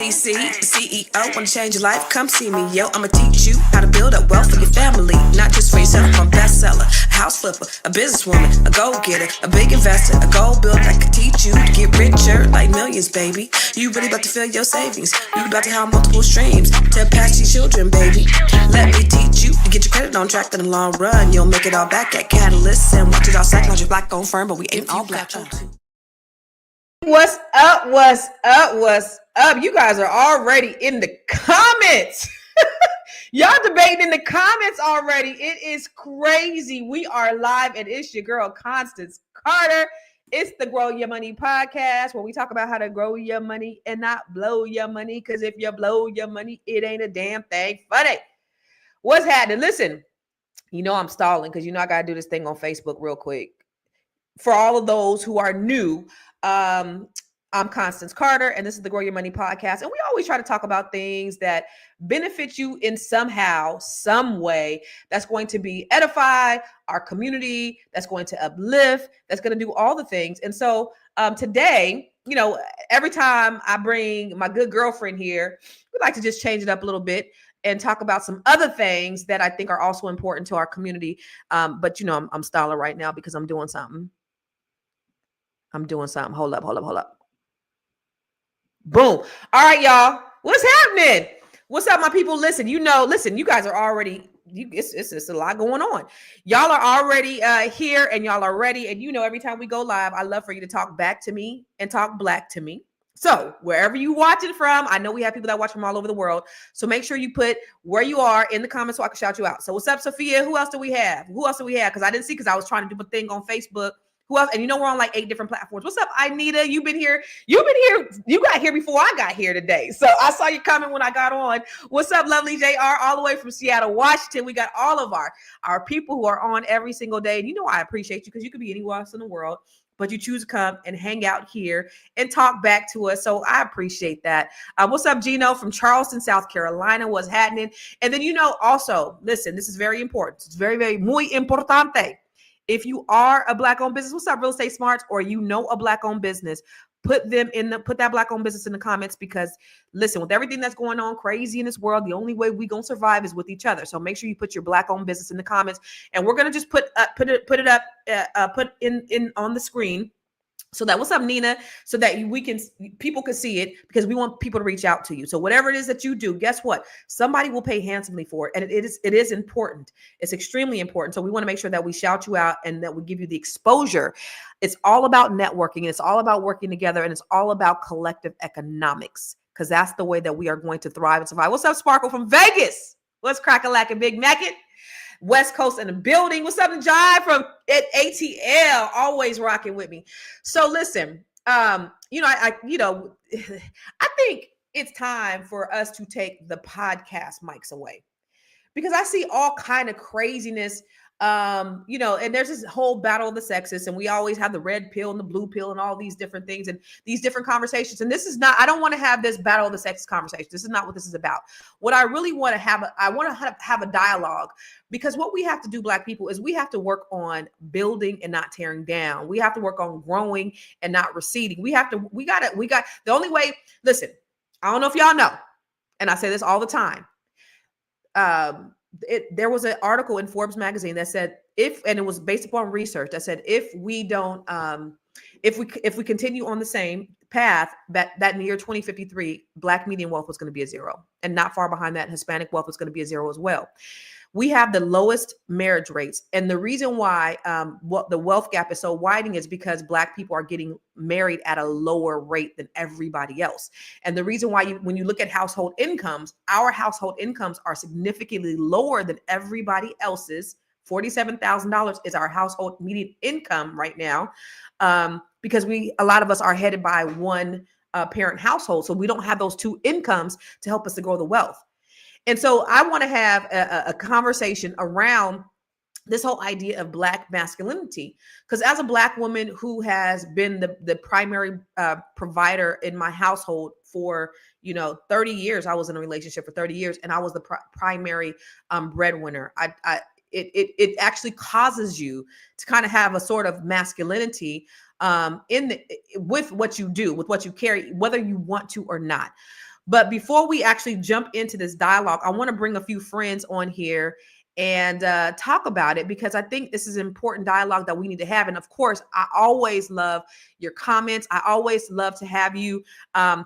DC, CEO, wanna change your life? Come see me, yo. I'ma teach you how to build up wealth for your family, not just for yourself. I'm a bestseller, a house flipper, a businesswoman, a go-getter, a big investor, a goal builder that can teach you to get richer like millions, baby. You really about to fill your savings. You about to have multiple streams to pass your children, baby. Let me teach you to get your credit on track in the long run. You'll make it all back at Catalyst and watch it all psychology black-owned firm, but we ain't all black. What's up? What's up? What's up? You guys are already in the comments. Y'all debating in the comments already. It is crazy. We are live, and it's your girl, Constance Carter. It's the Grow Your Money podcast, where we talk about how to grow your money and not blow your money. Because if you blow your money, it ain't a damn thing funny. What's happening? Listen, you know I'm stalling because you know I got to do this thing on Facebook real quick. For all of those who are new, I'm Constance Carter, and this is the Grow Your Money podcast. And we always try to talk about things that benefit you in somehow, some way, that's going to be edify our community, that's going to uplift, that's going to do all the things. And so today, you know, every time I bring my good girlfriend here, we like to just change it up a little bit and talk about some other things that I think are also important to our community. But, you know, I'm stalling right now because I'm doing something. Hold up. Boom. All right, y'all. What's happening? What's up, my people? Listen, you guys are already, it's a lot going on. Y'all are already here and y'all are ready. And you know, every time we go live, I love for you to talk back to me and talk black to me. So wherever you watching from, I know we have people that watch from all over the world. So make sure you put where you are in the comments so I can shout you out. So what's up, Sophia? Who else do we have? Because I didn't see, because I was trying to do a thing on Facebook. Who else? And you know, we're on like 8 different platforms. What's up, Anita? You've been here. You got here before I got here today. So I saw you coming when I got on. What's up, lovely JR, all the way from Seattle, Washington. We got all of our people who are on every single day. And you know, I appreciate you because you could be anywhere else in the world, but you choose to come and hang out here and talk back to us. So I appreciate that. What's up, Gino from Charleston, South Carolina? What's happening? And then, you know, also, listen, this is very important. It's very, very muy importante. If you are a black-owned business, what's up, Real Estate Smarts, or you know a black-owned business, put that black-owned business in the comments, because listen, with everything that's going on crazy in this world, the only way we gonna survive is with each other. So make sure you put your black-owned business in the comments, and we're gonna just put it on the screen. So that, what's up, Nina? So that people can see it, because we want people to reach out to you. So whatever it is that you do, guess what? Somebody will pay handsomely for it. And it is important. It's extremely important. So we want to make sure that we shout you out and that we give you the exposure. It's all about networking. And it's all about working together. And it's all about collective economics, because that's the way that we are going to thrive and survive. What's up, Sparkle from Vegas? What's crack-a-lack and Big Mac-it? West Coast in the building. What's up, Jai from ATL? Always rocking with me. So listen, you know, I think it's time for us to take the podcast mics away, because I see all kind of craziness. You know, and there's this whole battle of the sexes, and we always have the red pill and the blue pill and all these different things and these different conversations. And this is not, I don't want to have this battle of the sexes conversation. This is not what this is about. What I really want to have, I want to have a dialogue, because what we have to do, Black people, is we have to work on building and not tearing down. We have to work on growing and not receding. We got the only way. Listen, I don't know if y'all know, and I say this all the time. There was an article in Forbes magazine that said, and it was based upon research that said, if we continue on the same path, that in the year 2053, Black median wealth was going to be a 0, and not far behind that, Hispanic wealth was going to be a 0 as well. We have the lowest marriage rates. And the reason why the wealth gap is so widening is because Black people are getting married at a lower rate than everybody else. And the reason why, when you look at household incomes, our household incomes are significantly lower than everybody else's. $47,000 is our household median income right now, because a lot of us are headed by one parent household. So we don't have those two incomes to help us to grow the wealth. And so I want to have a conversation around this whole idea of Black masculinity, because as a Black woman who has been the primary provider in my household for, 30 years, I was in a relationship for 30 years, and I was the primary breadwinner. It actually causes you to kind of have a sort of masculinity with what you do, with what you carry, whether you want to or not. But before we actually jump into this dialogue, I want to bring a few friends on here and talk about it, because I think this is an important dialogue that we need to have. And of course, I always love your comments. I always love to have you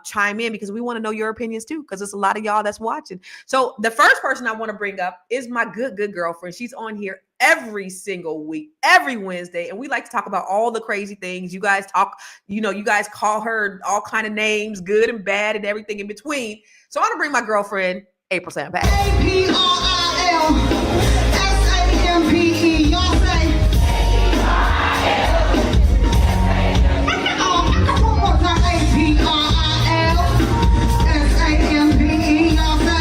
chime in, because we want to know your opinions too, because there's a lot of y'all that's watching. So the first person I want to bring up is my good girlfriend. She's on here every single week, every Wednesday, and we like to talk about all the crazy things. You guys talk, you guys call her all kind of names, good and bad and everything in between. So I want to bring my girlfriend, April Sampe. APRILSAMPE, y'all say. One more time, APRILSAMPE, y'all say.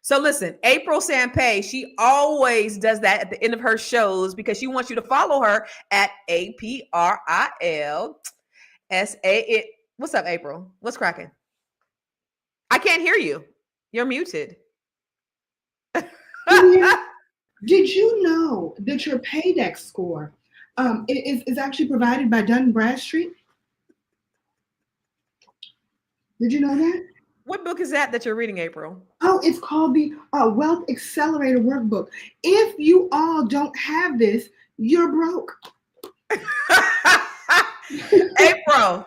So listen, April Sampe, she always does that at the end of her shows, because she wants you to follow her at APRILSAN. What's up, April? What's cracking? I can't hear you. You're muted. Did you know that your paydex score is actually provided by Dun & Bradstreet? Did you know that? What book is that you're reading, April? Oh, it's called the Wealth Accelerator Workbook. If you all don't have this, you're broke. April.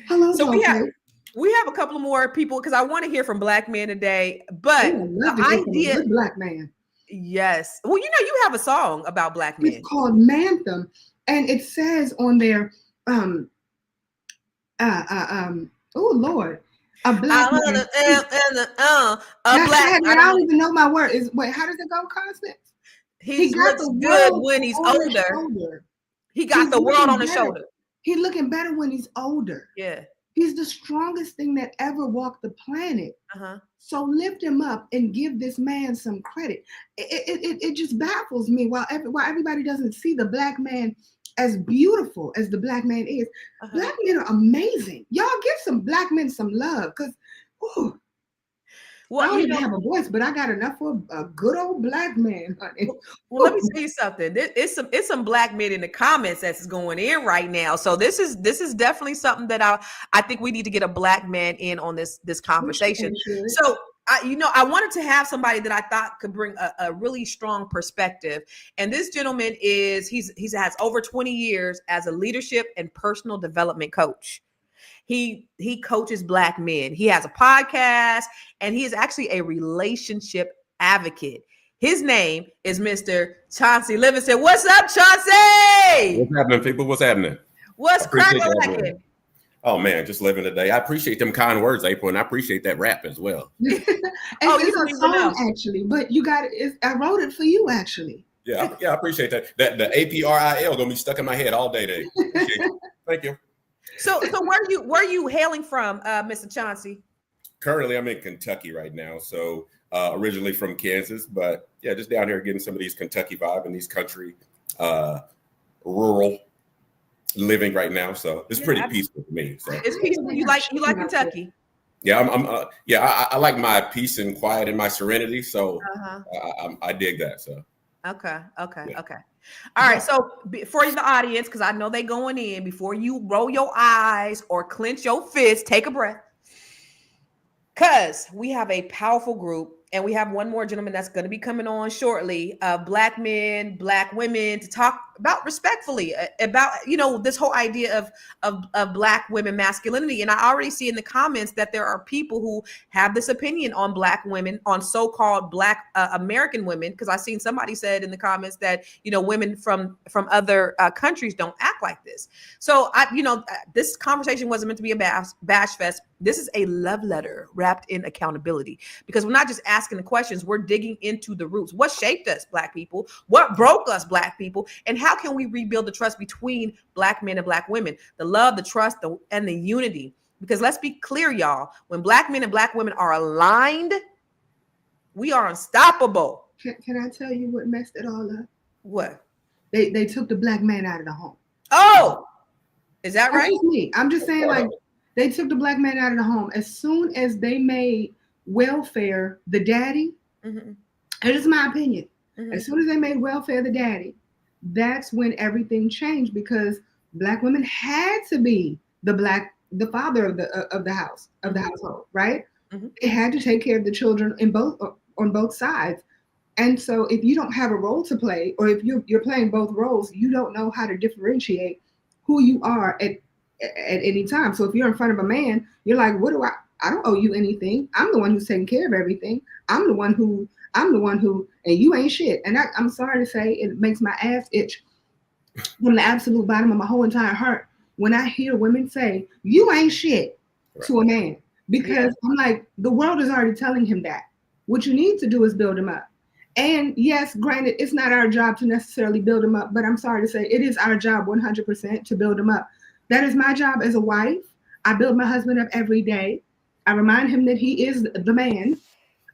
Hello, so we have a couple of more people, because I want to hear from Black men today. But the idea, good Black man. Yes. Well, you have a song about Black men. It's called Manthem, and it says on there, oh Lord, a black man. I don't even know my word. Wait, how does it go, Constance? He looks good when he's older. He got the world on his shoulder. He's looking better when he's older. Yeah. He's the strongest thing that ever walked the planet. Uh-huh. So lift him up and give this man some credit. It just baffles me why everybody doesn't see the Black man as beautiful as the Black man is. Uh-huh. Black men are amazing. Y'all give some Black men some love, because I don't even have a voice, but I got enough for a good old Black man, honey. Well, let me tell you something. It's some Black men in the comments that's going in right now. So this is definitely something that I think we need to get a Black man in on this conversation. So I wanted to have somebody that I thought could bring a really strong perspective. And this gentleman he has over 20 years as a leadership and personal development coach. He coaches Black men. He has a podcast, and he is actually a relationship advocate. His name is Mr. Chauncey Livingston. What's up, Chauncey? What's happening, people? What's happening? What's cracking? Oh man, just living today. I appreciate them kind words, April, and I appreciate that rap as well. It's a song actually, but you got it. I wrote it for you actually. Yeah, I appreciate that. That the APRIL gonna be stuck in my head all day today. Thank you. So where are you hailing from, Mr. Chauncey? Currently, I'm in Kentucky right now. So originally from Kansas, but yeah, just down here getting some of these Kentucky vibe and these country, rural living right now. So it's pretty peaceful for me. So it's peaceful. You like Kentucky? Yeah, I like my peace and quiet and my serenity. So I dig that. So okay. All right. So for the audience, because I know they going in, before you roll your eyes or clench your fist, take a breath. Because we have a powerful group, and we have one more gentleman that's going to be coming on shortly, Black men, Black women, to talk about respectfully about, this whole idea of Black women masculinity. And I already see in the comments that there are people who have this opinion on Black women, on so-called Black American women, because I've seen somebody said in the comments that, women from other countries don't act like this. So this conversation wasn't meant to be a bash fest. This is a love letter wrapped in accountability, because we're not just asking the questions, we're digging into the roots. What shaped us, Black people? What broke us, Black people? And how can we rebuild the trust between Black men and Black women? The love, the trust, and the unity. Because let's be clear, y'all, when Black men and Black women are aligned, we are unstoppable. Can I tell you what messed it all up? What? They took the Black man out of the home. Oh, is that right? That's me. I'm just saying, like, they took the Black man out of the home. As soon as they made welfare the daddy, and this is my opinion, as soon as they made welfare the daddy, that's when everything changed, because Black women had to be the father of the house, of the household, right? Mhm. They had to take care of the children on both sides. And so if you don't have a role to play, or if you're playing both roles, you don't know how to differentiate who you are at any time. So if you're in front of a man, you're like, what do I don't owe you anything. I'm the one who's taking care of everything. I'm the one who, and you ain't shit. And I'm sorry to say, it makes my ass itch from the absolute bottom of my whole entire heart when I hear women say, you ain't shit to a man. Because I'm like, the world is already telling him that. What you need to do is build him up. And yes, granted, it's not our job to necessarily build him up, but I'm sorry to say, it is our job 100% to build him up. That is my job as a wife. I build my husband up every day. I remind him that he is the man.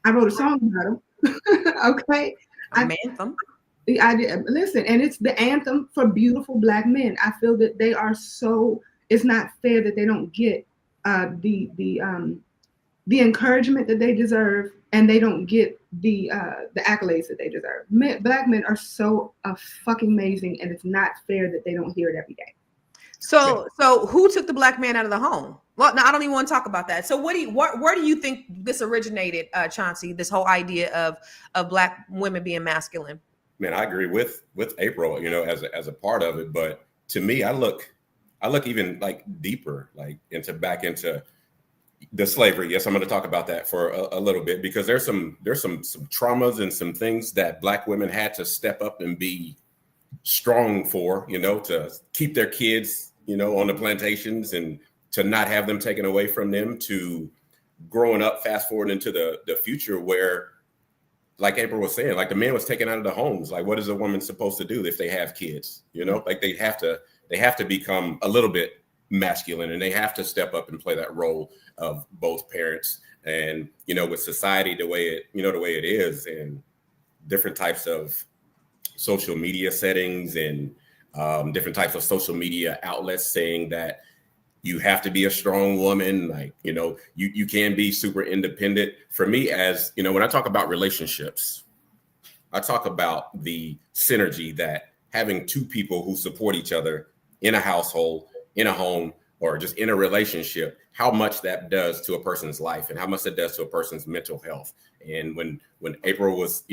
I wrote a song about him. Okay. Anthem. I did listen, and it's the anthem for beautiful Black men. I feel that they are so. It's not fair that they don't get the encouragement that they deserve, and they don't get the accolades that they deserve. Black men are so fucking amazing, and it's not fair that they don't hear it every day. So who took the Black man out of the home? Well, no, I don't even want to talk about that. So where do you think this originated, Chauncey? This whole idea of Black women being masculine. Man, I agree with April, as a part of it. But to me, I look even like deeper, like back into the slavery. Yes, I'm going to talk about that for a little bit, because there's some traumas and some things that Black women had to step up and be strong for, to keep their kids, on the plantations, and to not have them taken away from them, to growing up, fast forward into the future where, like April was saying, like the man was taken out of the homes. Like, what is a woman supposed to do if they have kids? Like they have to become a little bit masculine, and they have to step up and play that role of both parents. And, with society the way it is, and different types of social media settings, and different types of social media outlets saying that you have to be a strong woman. Like, you can be super independent. For me, as when I talk about relationships, I talk about the synergy that having two people who support each other in a household, in a home, or just in a relationship, how much that does to a person's life, and how much that does to a person's mental health. And when April was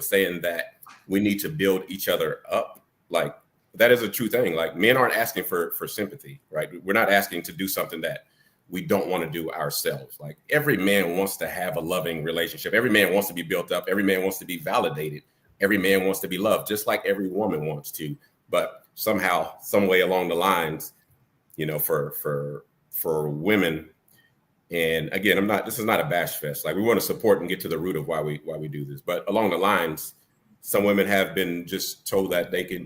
saying that we need to build each other up, like, that is a true thing. Like, men aren't asking for sympathy, right? We're not asking to do something that we don't want to do ourselves. Like, every man wants to have a loving relationship. Every man wants to be built up. Every man wants to be validated. Every man wants to be loved, just like every woman wants to. But somehow, some way along the lines, for women, and again, this is not a bash fest. Like, we want to support and get to the root of why we do this. But along the lines, some women have been just told that they can,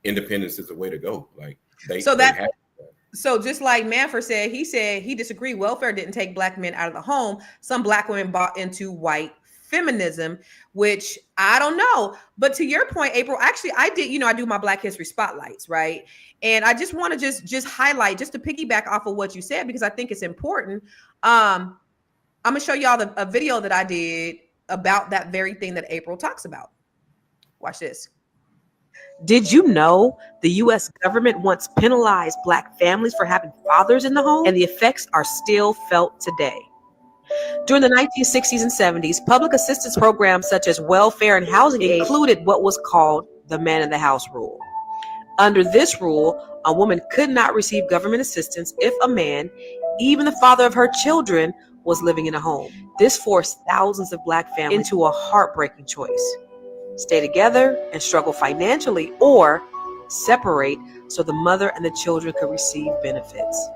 independence is the way to go. Like, so just like Manford said he disagreed. Welfare didn't take Black men out of the home. Some Black women bought into white feminism, which I don't know. But to your point, April, actually, I did, I do my Black History spotlights, right? And I just want to just highlight, just to piggyback off of what you said, because I think it's important. I'm gonna show y'all a video that I did about that very thing that April talks about. Watch this. Did you know the U.S. government once penalized Black families for having fathers in the home, and the effects are still felt today? During the 1960s and 70s, public assistance programs such as welfare and housing aid included what was called the man in the house rule. Under this rule, a woman could not receive government assistance if a man, even the father of her children, was living in a home. This forced thousands of Black families into a heartbreaking choice: stay together and struggle financially, or separate so the mother and the children could receive benefits.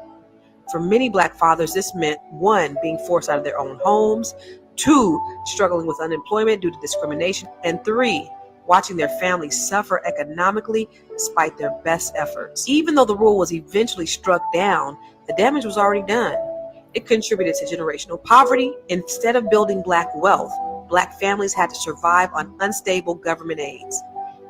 For many Black fathers, this meant 1, being forced out of their own homes, 2, struggling with unemployment due to discrimination, and 3, watching their families suffer economically despite their best efforts. Even though the rule was eventually struck down, the damage was already done. It contributed to generational poverty. Instead of building Black wealth, Black families had to survive on unstable government aids.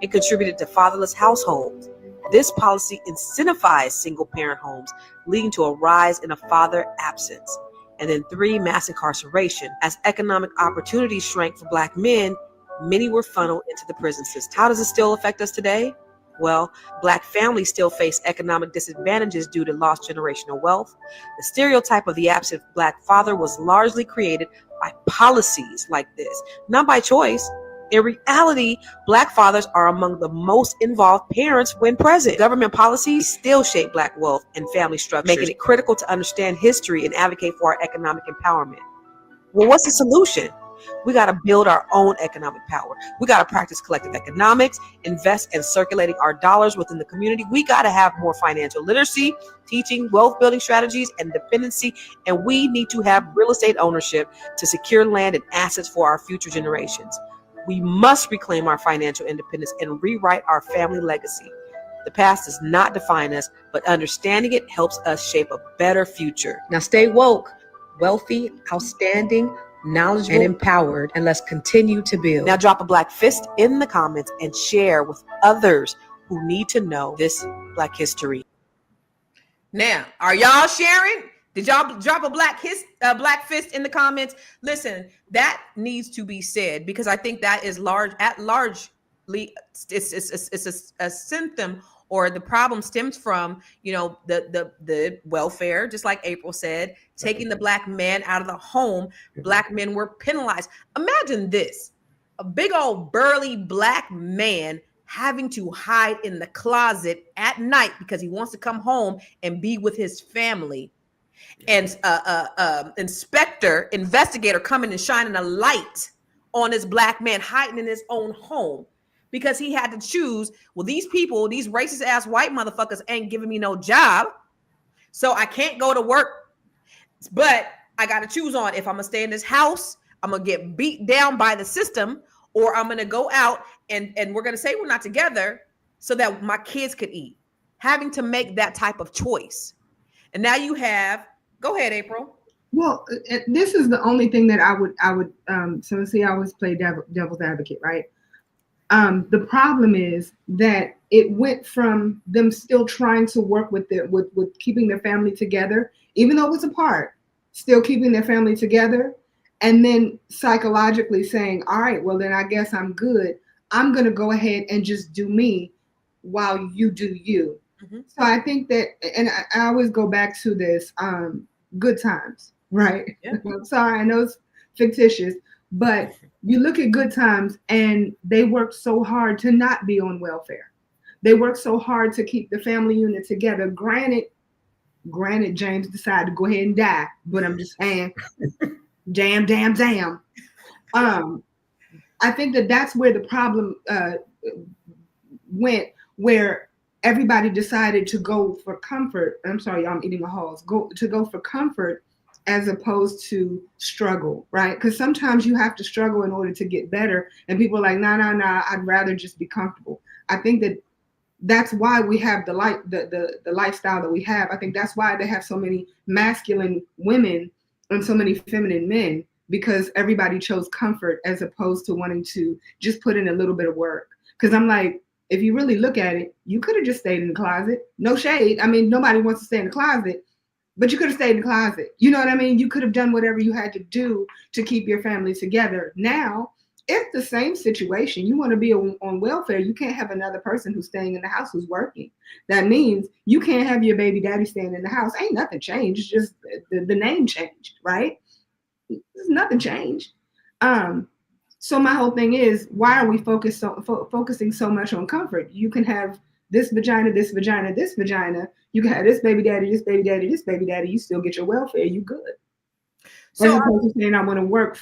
It contributed to fatherless households. This policy incentivized single-parent homes, leading to a rise in a father absence. And then 3, mass incarceration. As economic opportunities shrank for Black men, many were funneled into the prison system. How does it still affect us today? Well, Black families still face economic disadvantages due to lost generational wealth. The stereotype of the absent Black father was largely created by policies like this, not by choice. In reality, Black fathers are among the most involved parents when present. Government policies still shape Black wealth and family structures, making it critical to understand history and advocate for our economic empowerment. Well, what's the solution? We got to build our own economic power. We got to practice collective economics, invest in circulating our dollars within the community. We got to have more financial literacy, teaching wealth building strategies and dependency. And we need to have real estate ownership to secure land and assets for our future generations. We must reclaim our financial independence and rewrite our family legacy. The past does not define us, but understanding it helps us shape a better future. Now stay woke, wealthy, outstanding, knowledgeable, and empowered, and let's continue to build. Now drop a Black fist in the comments and share with others who need to know this Black history. Now, are y'all sharing? Did y'all drop a Black fist in the comments? Listen, that needs to be said because I think that is largely it's a symptom, or the problem stems from, the welfare, just like April said, taking the Black man out of the home. Black men were penalized. Imagine this, a big old burly Black man having to hide in the closet at night because he wants to come home and be with his family. And investigator coming and shining a light on this Black man hiding in his own home because he had to choose, well, these racist ass white motherfuckers ain't giving me no job, so I can't go to work, but I got to choose on if I'm gonna stay in this house, I'm gonna get beat down by the system, or I'm gonna go out and we're gonna say we're not together so that my kids could eat. Having to make that type of choice. And now you have, go ahead, April. Well, this is the only thing that I would so see, I always play devil's advocate, right? The problem is that it went from them still trying to work with keeping their family together, even though it was apart, still keeping their family together, and then psychologically saying, all right, well, then I guess I'm good. I'm going to go ahead and just do me while you do you. Mm-hmm. So I think that, and I always go back to this, Good Times, right? Yeah. I'm sorry, I know it's fictitious, but you look at Good Times and they worked so hard to not be on welfare. They worked so hard to keep the family unit together. Granted, James decided to go ahead and die, but I'm just saying, damn. I think that's where the problem went, where everybody decided to go for comfort. I'm sorry, I'm eating a Halls. Go for comfort as opposed to struggle, right? Because sometimes you have to struggle in order to get better. And people are like, nah, I'd rather just be comfortable. I think that's why we have the lifestyle that we have. I think that's why they have so many masculine women and so many feminine men, because everybody chose comfort as opposed to wanting to just put in a little bit of work. Because I'm like, if you really look at it, you could have just stayed in the closet. No shade. I mean, nobody wants to stay in the closet, but you could have stayed in the closet. You know what I mean? You could have done whatever you had to do to keep your family together. Now, it's the same situation. You want to be on welfare. You can't have another person who's staying in the house who's working. That means you can't have your baby daddy staying in the house. Ain't nothing changed. It's just the name changed, right? There's nothing changed. So my whole thing is, why are we focusing so much on comfort? You can have this vagina, this vagina, this vagina. You can have this baby daddy, this baby daddy, this baby daddy. You still get your welfare. You good. So as opposed to saying, I want to work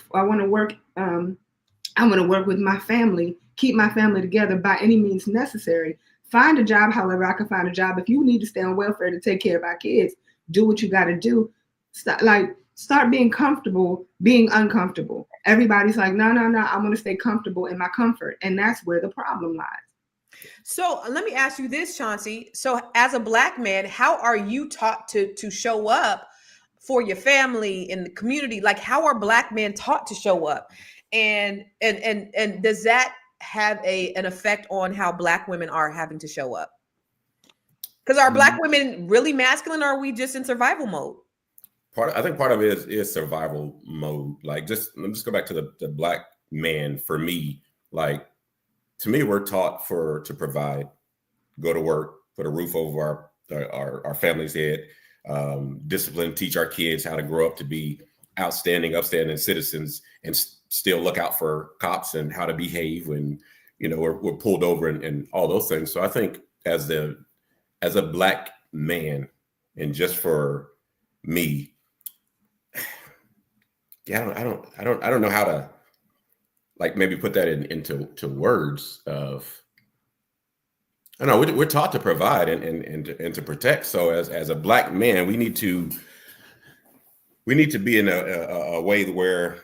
with my family, keep my family together by any means necessary. Find a job, however I can find a job. If you need to stay on welfare to take care of our kids, do what you got to do. Start being comfortable, being uncomfortable. Everybody's like, no, I want to stay comfortable in my comfort. And that's where the problem lies. So let me ask you this, Chauncey. So as a Black man, how are you taught to show up for your family in the community? Like, how are Black men taught to show up? And does that have an effect on how Black women are having to show up? Because are Black women really masculine, or are we just in survival mode? I think part of it is survival mode. Like, let's go back to the Black man. For me, like, to me, we're taught to provide. go to work, put a roof over our family's head, discipline, teach our kids how to grow up to be outstanding, upstanding citizens, and still look out for cops and how to behave when, you know, we're pulled over and all those things. So I think as a Black man, and just for me, yeah, I don't know how to like maybe put that into words of. I know we're taught to provide and to protect. So as a Black man, we need to be in a way where,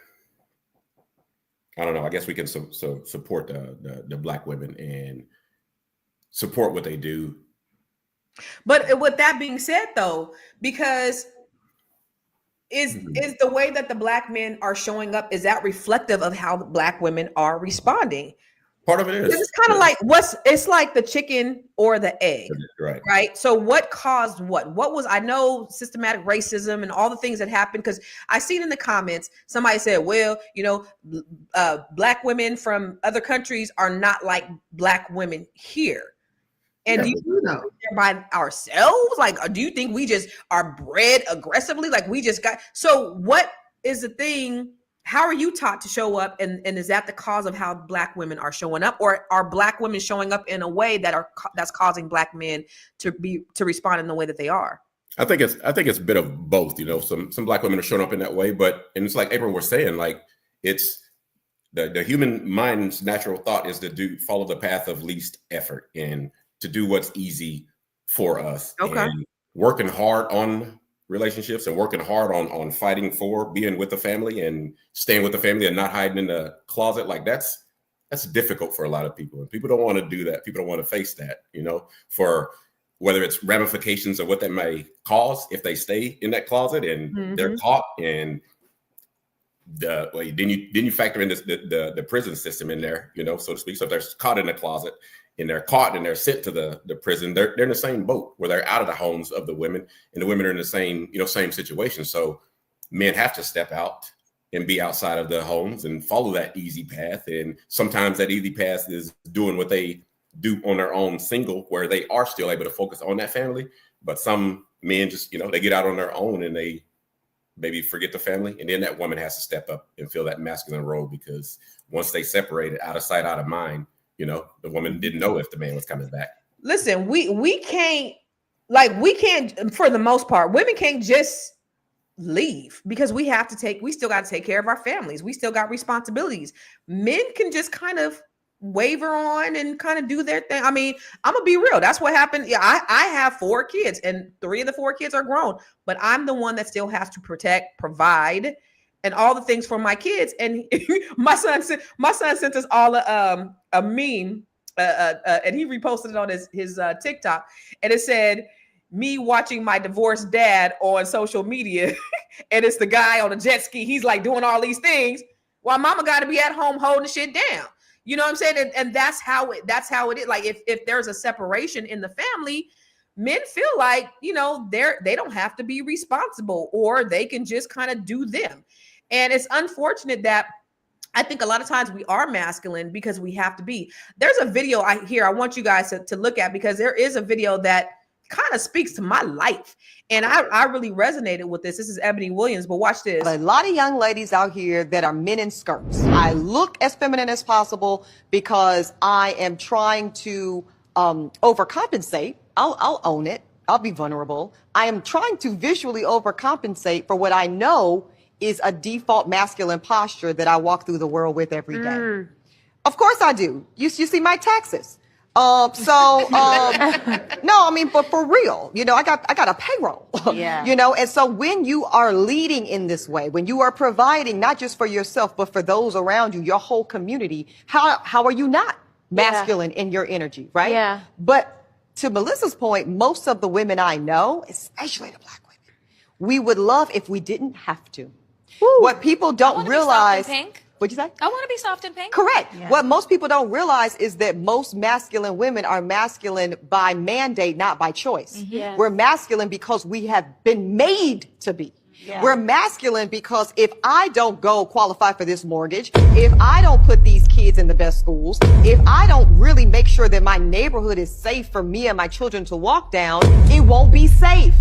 I don't know, I guess we can support the Black women and support what they do. But with that being said, though, because is the way that the Black men are showing up, is that reflective of how the Black women are responding? Part of it is. It's kind of like it's like the chicken or the egg, right? So what caused what? What was, I know systematic racism and all the things that happened, because I seen in the comments, somebody said, well, you know, Black women from other countries are not like Black women here. And do you know by ourselves? Like, do you think we just are bred aggressively? Like we just got, so what is the thing? How are you taught to show up? And is that the cause of how Black women are showing up? Or are Black women showing up in a way that's causing Black men to respond in the way that they are? I think it's a bit of both. You know, some Black women are showing up in that way, and it's like April was saying, like it's the human mind's natural thought is to follow the path of least effort and to do what's easy for us. Okay. And working hard on relationships and working hard on fighting for being with the family and staying with the family and not hiding in the closet, like that's difficult for a lot of people. And people don't want to do that. People don't want to face that, you know, for whether it's ramifications of what that may cause if they stay in that closet and they're caught, and then you factor in the prison system in there, you know, so to speak. So if they're caught in the closet and they're caught and they're sent to the prison, they're in the same boat where they're out of the homes of the women, and the women are in the same situation. So men have to step out and be outside of the homes and follow that easy path. And sometimes that easy path is doing what they do on their own single, where they are still able to focus on that family. But some men just, you know, they get out on their own and they maybe forget the family. And then that woman has to step up and fill that masculine role, because once they separated, out of sight, out of mind, you know, the woman didn't know if the man was coming back. Listen, we can't, for the most part, women can't just leave, because we still got to take care of our families. We still got responsibilities. Men can just kind of waver on and kind of do their thing. I mean, I'm gonna be real. That's what happened. Yeah, I have 4 kids, and 3 of the 4 kids are grown, but I'm the one that still has to protect, provide, and all the things for my kids. And my son sent us all a meme, and he reposted it on his TikTok, and it said, me watching my divorced dad on social media, and it's the guy on a jet ski. He's like doing all these things while mama got to be at home holding shit down. You know what I'm saying? And that's how it is. Like if there's a separation in the family, men feel like, you know, they don't have to be responsible, or they can just kind of do them. And it's unfortunate that I think a lot of times we are masculine because we have to be. There's a video I want you guys to look at, because there is a video that kind of speaks to my life. And I really resonated with this. This is Ebony Williams, but watch this. A lot of young ladies out here that are men in skirts. I look as feminine as possible because I am trying to overcompensate. I'll own it. I'll be vulnerable. I am trying to visually overcompensate for what I know is a default masculine posture that I walk through the world with every day. Of course I do. You see my taxes. No, I mean, but for real, you know, I got a payroll, you know, and so when you are leading in this way, when you are providing not just for yourself, but for those around you, your whole community, how are you not masculine in your energy, right? Yeah. But to Melissa's point, most of the women I know, especially the Black women, we would love if we didn't have to. Woo. What people don't realize. What'd you say? I want to be soft and pink. Correct. Yeah. What most people don't realize is that most masculine women are masculine by mandate, not by choice. Yes. We're masculine because we have been made to be. We're masculine because if I don't go qualify for this mortgage, if I don't put these kids in the best schools, if I don't really make sure that my neighborhood is safe for me and my children to walk down, it won't be safe.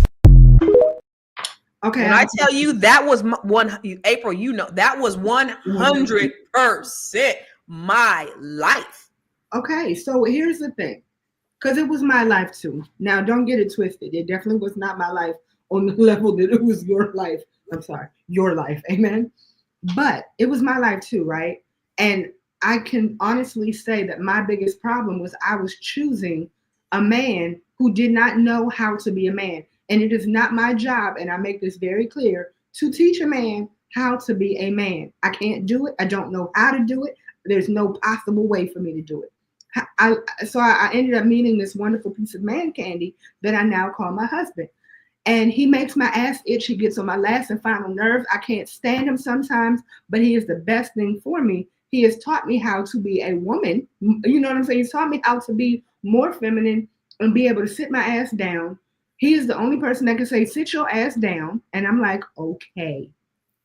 Okay. And I tell you, that was April, you know, that was 100% my life. Okay. So here's the thing, because it was my life too. Now, don't get it twisted. It definitely was not my life on the level that it was your life. I'm sorry, your life. Amen. But it was my life too, right? And I can honestly say that my biggest problem was I was choosing a man who did not know how to be a man. And it is not my job, and I make this very clear, to teach a man how to be a man. I can't do it. I don't know how to do it. There's no possible way for me to do it. So I ended up meeting this wonderful piece of man candy that I now call my husband. And he makes my ass itch. He gets on my last and final nerves. I can't stand him sometimes, but he is the best thing for me. He has taught me how to be a woman. You know what I'm saying? He's taught me how to be more feminine and be able to sit my ass down. He is the only person that can say, sit your ass down. And I'm like, okay.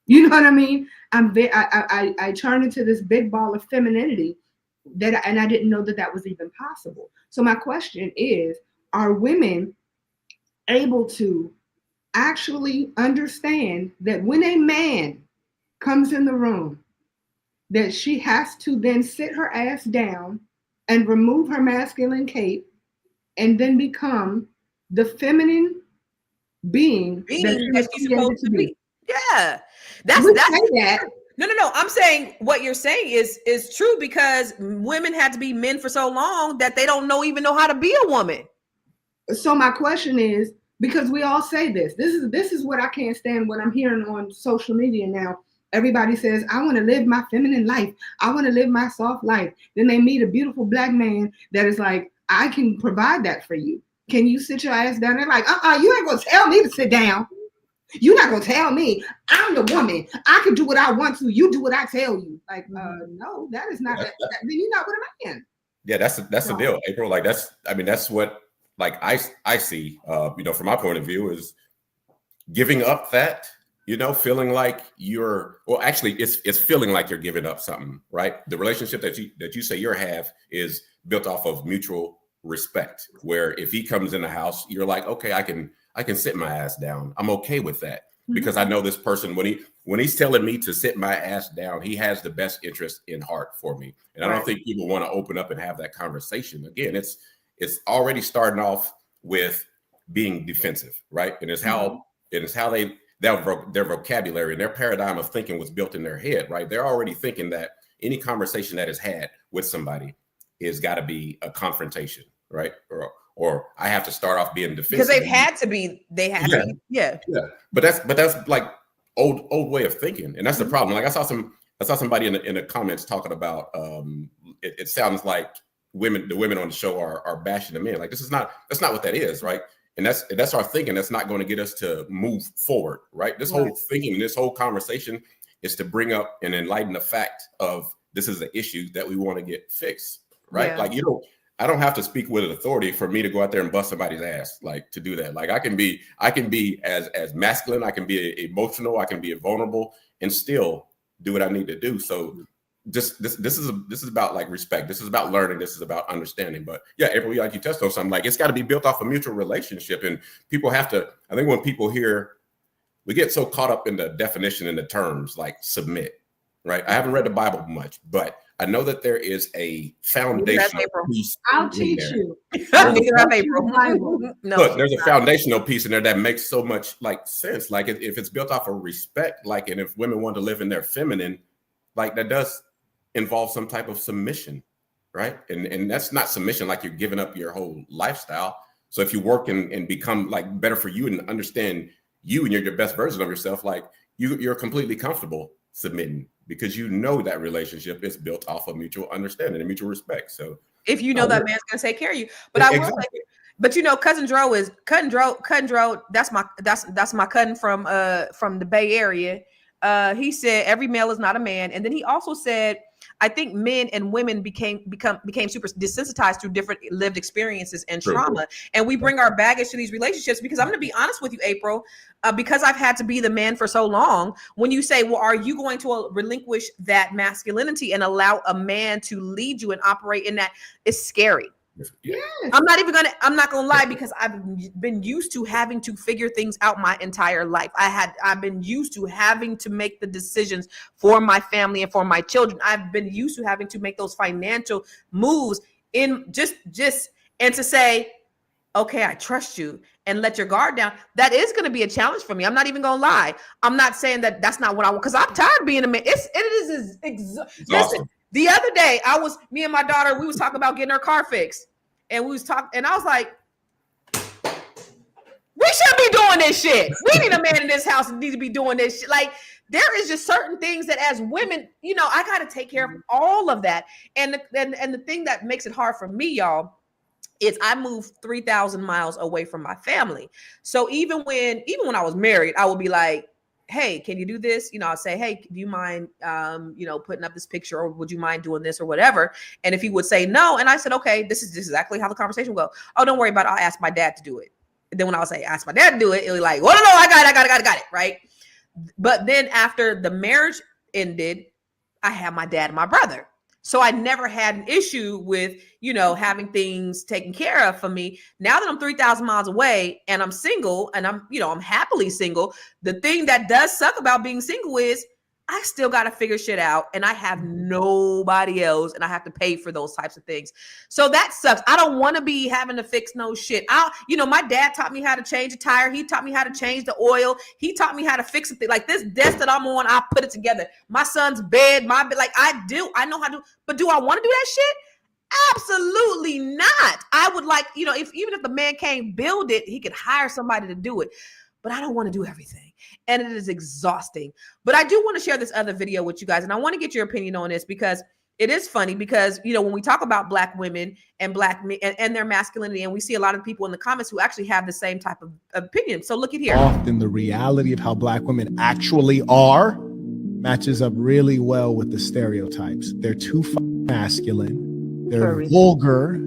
You know what I mean? I turned into this big ball of femininity and I didn't know that was even possible. So my question is, are women able to actually understand that when a man comes in the room, that she has to then sit her ass down and remove her masculine cape and then become the feminine being that she's supposed to be? Yeah. That's that. No. I'm saying what you're saying is true, because women had to be men for so long that they don't even know how to be a woman. So my question is, because we all say this is what I can't stand when I'm hearing on social media now. Everybody says, I want to live my feminine life. I want to live my soft life. Then they meet a beautiful black man that is like, I can provide that for you. Can you sit your ass down? They're like, you ain't going to tell me to sit down. You're not going to tell me. I'm the woman. I can do what I want to. You do what I tell you. Like, no, that is not, then you're not with a man. Yeah, that's the deal, April. Like, that's what, like, I see, from my point of view, is giving up that, feeling like it's feeling like you're giving up something, right? The relationship that you say you have is built off of mutual respect, where if he comes in the house, you're like, okay, I can sit my ass down. I'm okay with that, because I know this person, when he's telling me to sit my ass down, he has the best interest in heart for me. And I don't think people want to open up and have that conversation. Again, it's already starting off with being defensive, right? And it's how their vocabulary and their paradigm of thinking was built in their head, right? They're already thinking that any conversation that is had with somebody is got to be a confrontation, right? Or I have to start off being defensive because they had to be. Yeah. But that's like old way of thinking, and that's the problem. Like I saw somebody in the comments talking about it sounds like the women on the show are bashing the men. Like that's not what that is, right? And that's our thinking. That's not going to get us to move forward, right? This whole thinking and this whole conversation is to bring up and enlighten the fact of this is an issue that we want to get fixed, right? Like I don't have to speak with an authority for me to go out there and bust somebody's ass, like to do that. Like I can be as masculine, I can be emotional, I can be vulnerable, and still do what I need to do. So this is about like respect. This is about learning. This is about understanding. But yeah, April, like you touched on something, like it's got to be built off a mutual relationship, and people have to. I think when people hear, we get so caught up in the definition and the terms like submit, right? I haven't read the Bible much, but I know that there is a foundational piece. I'll teach you. Look, there's a foundational piece in there that makes so much like sense. Like if it's built off of respect, like, and if women want to live in their feminine, like that does involve some type of submission, right? And that's not submission like you're giving up your whole lifestyle. So if you work and become like better for you and understand you and you're your best version of yourself, like you're completely comfortable submitting, because you know that relationship is built off of mutual understanding and mutual respect. So if you know that man's gonna take care of you, but I will say, but cousin Dro, that's my cousin from the Bay Area. He said every male is not a man, and then he also said I think men and women became super desensitized through different lived experiences and True. trauma, and we bring our baggage to these relationships. Because I'm going to be honest with you, April, because I've had to be the man for so long. When you say, well, are you going to relinquish that masculinity and allow a man to lead you and operate in that? It's scary. Yeah. I'm not gonna lie, because I've been used to having to figure things out my entire life. I've been used to having to make the decisions for my family and for my children. I've been used to having to make those financial moves in just and to say, okay, I trust you, and let your guard down. That is going to be a challenge for me. I'm not even gonna lie. I'm not saying that that's not what I want, because I'm tired of being a man. It is listen. The other day, me and my daughter, we was talking about getting her car fixed. And we was talking, and I was like, we shouldn't be doing this shit. We need a man in this house that needs to be doing this shit. Like, there is just certain things that as women, I got to take care of all of that. And the thing that makes it hard for me, y'all, is I moved 3,000 miles away from my family. So even when I was married, I would be like, hey, can you do this? I'll say, hey, do you mind, putting up this picture, or would you mind doing this or whatever? And if he would say no, and I said, okay, this is exactly how the conversation will go. Oh, don't worry about it. I'll ask my dad to do it. And then when I would say, ask my dad to do it, it'll be like, well, no, I got it. Right. But then after the marriage ended, I had my dad and my brother. So I never had an issue with, having things taken care of for me. Now that I'm 3,000 miles away and I'm single, and I'm happily single, the thing that does suck about being single is I still got to figure shit out, and I have nobody else, and I have to pay for those types of things. So that sucks. I don't want to be having to fix no shit. My dad taught me how to change a tire. He taught me how to change the oil. He taught me how to fix it. Like this desk that I'm on, I put it together. My son's bed, like I know how to, but do I want to do that shit? Absolutely not. I would like, even if the man can't build it, he could hire somebody to do it. But I don't want to do everything. And it is exhausting. But I do want to share this other video with you guys. And I want to get your opinion on this, because it is funny, because, when we talk about Black women and Black men and their masculinity, and we see a lot of people in the comments who actually have the same type of opinion. So look at here. Often the reality of how Black women actually are matches up really well with the stereotypes. They're too masculine. They're vulgar.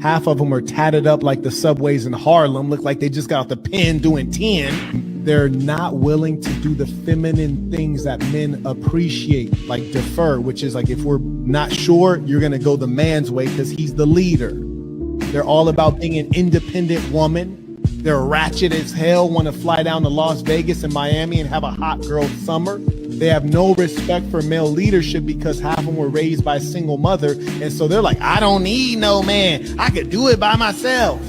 Half of them are tatted up like the subways in Harlem, look like they just got off the pen doing 10. They're not willing to do the feminine things that men appreciate, like defer, which is like, if we're not sure, you're going to go the man's way because he's the leader. They're all about being an independent woman. They're ratchet as hell, want to fly down to Las Vegas and Miami and have a hot girl summer. They have no respect for male leadership because half of them were raised by a single mother. And so they're like, I don't need no man. I could do it by myself.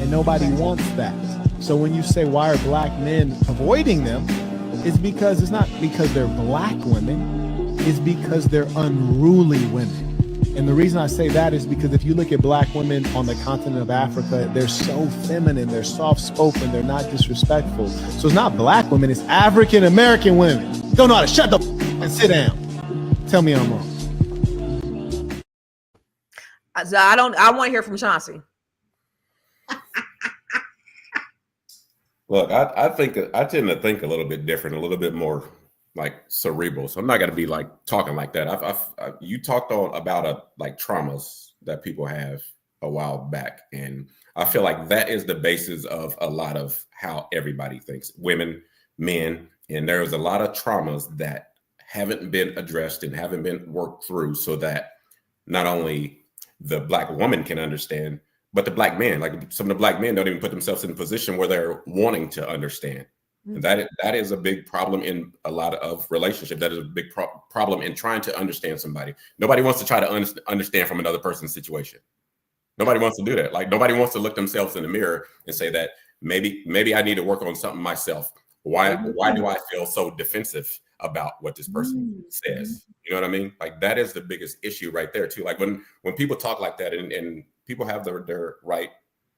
And nobody wants that. So when you say, why are Black men avoiding them? It's because it's not because they're Black women. It's because they're unruly women. And the reason I say that is because if you look at Black women on the continent of Africa, they're so feminine, they're soft-spoken, they're not disrespectful. So it's not Black women, it's African-American women. Don't know how to shut the and sit down. Tell me I'm wrong. I want to hear from Chauncey. Look, I tend to think a little bit different, a little bit more like cerebral. So I'm not going to be like talking like that. You talked about like traumas that people have a while back. And I feel like that is the basis of a lot of how everybody thinks, women, men. And there's a lot of traumas that haven't been addressed and haven't been worked through, so that not only the Black woman can understand, but the Black man, like some of the Black men don't even put themselves in a position where they're wanting to understand. And that is a big problem in a lot of relationships. That is a big problem in trying to understand somebody. Nobody wants to try to understand from another person's situation. Nobody wants to do that. Like nobody wants to look themselves in the mirror and say that maybe I need to work on something myself. Why do I feel so defensive about what this person says? You know what I mean? Like that is the biggest issue right there too. Like when people talk like that and people have their right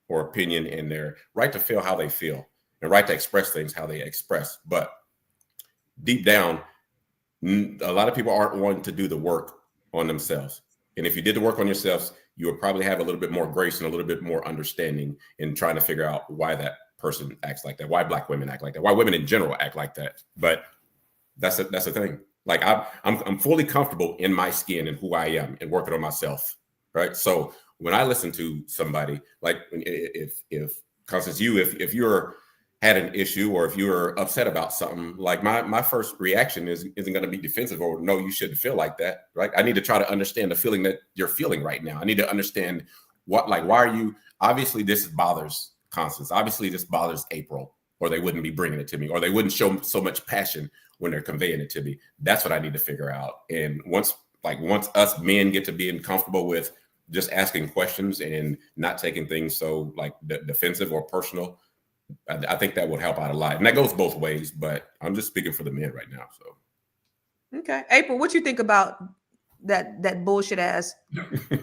or opinion and their right to feel how they feel and right to express things how they express. But deep down, a lot of people aren't wanting to do the work on themselves. And if you did the work on yourselves, you would probably have a little bit more grace and a little bit more understanding in trying to figure out why that person acts like that, why Black women act like that, why women in general act like that. But that's the thing. Like I'm fully comfortable in my skin and who I am and working on myself, right? So when I listen to somebody, like if Constance, if you're had an issue or if you're upset about something, like my first reaction isn't going to be defensive or no, you shouldn't feel like that, right? I need to try to understand the feeling that you're feeling right now. I need to understand why are you, obviously this bothers Constance. Obviously this bothers April, or they wouldn't be bringing it to me, or they wouldn't show so much passion when they're conveying it to me. That's what I need to figure out. And once us men get to being comfortable with just asking questions and not taking things so like defensive or personal, I think that would help out a lot. And that goes both ways, but I'm just speaking for the men right now. So, okay. April, what you think about that bullshit ass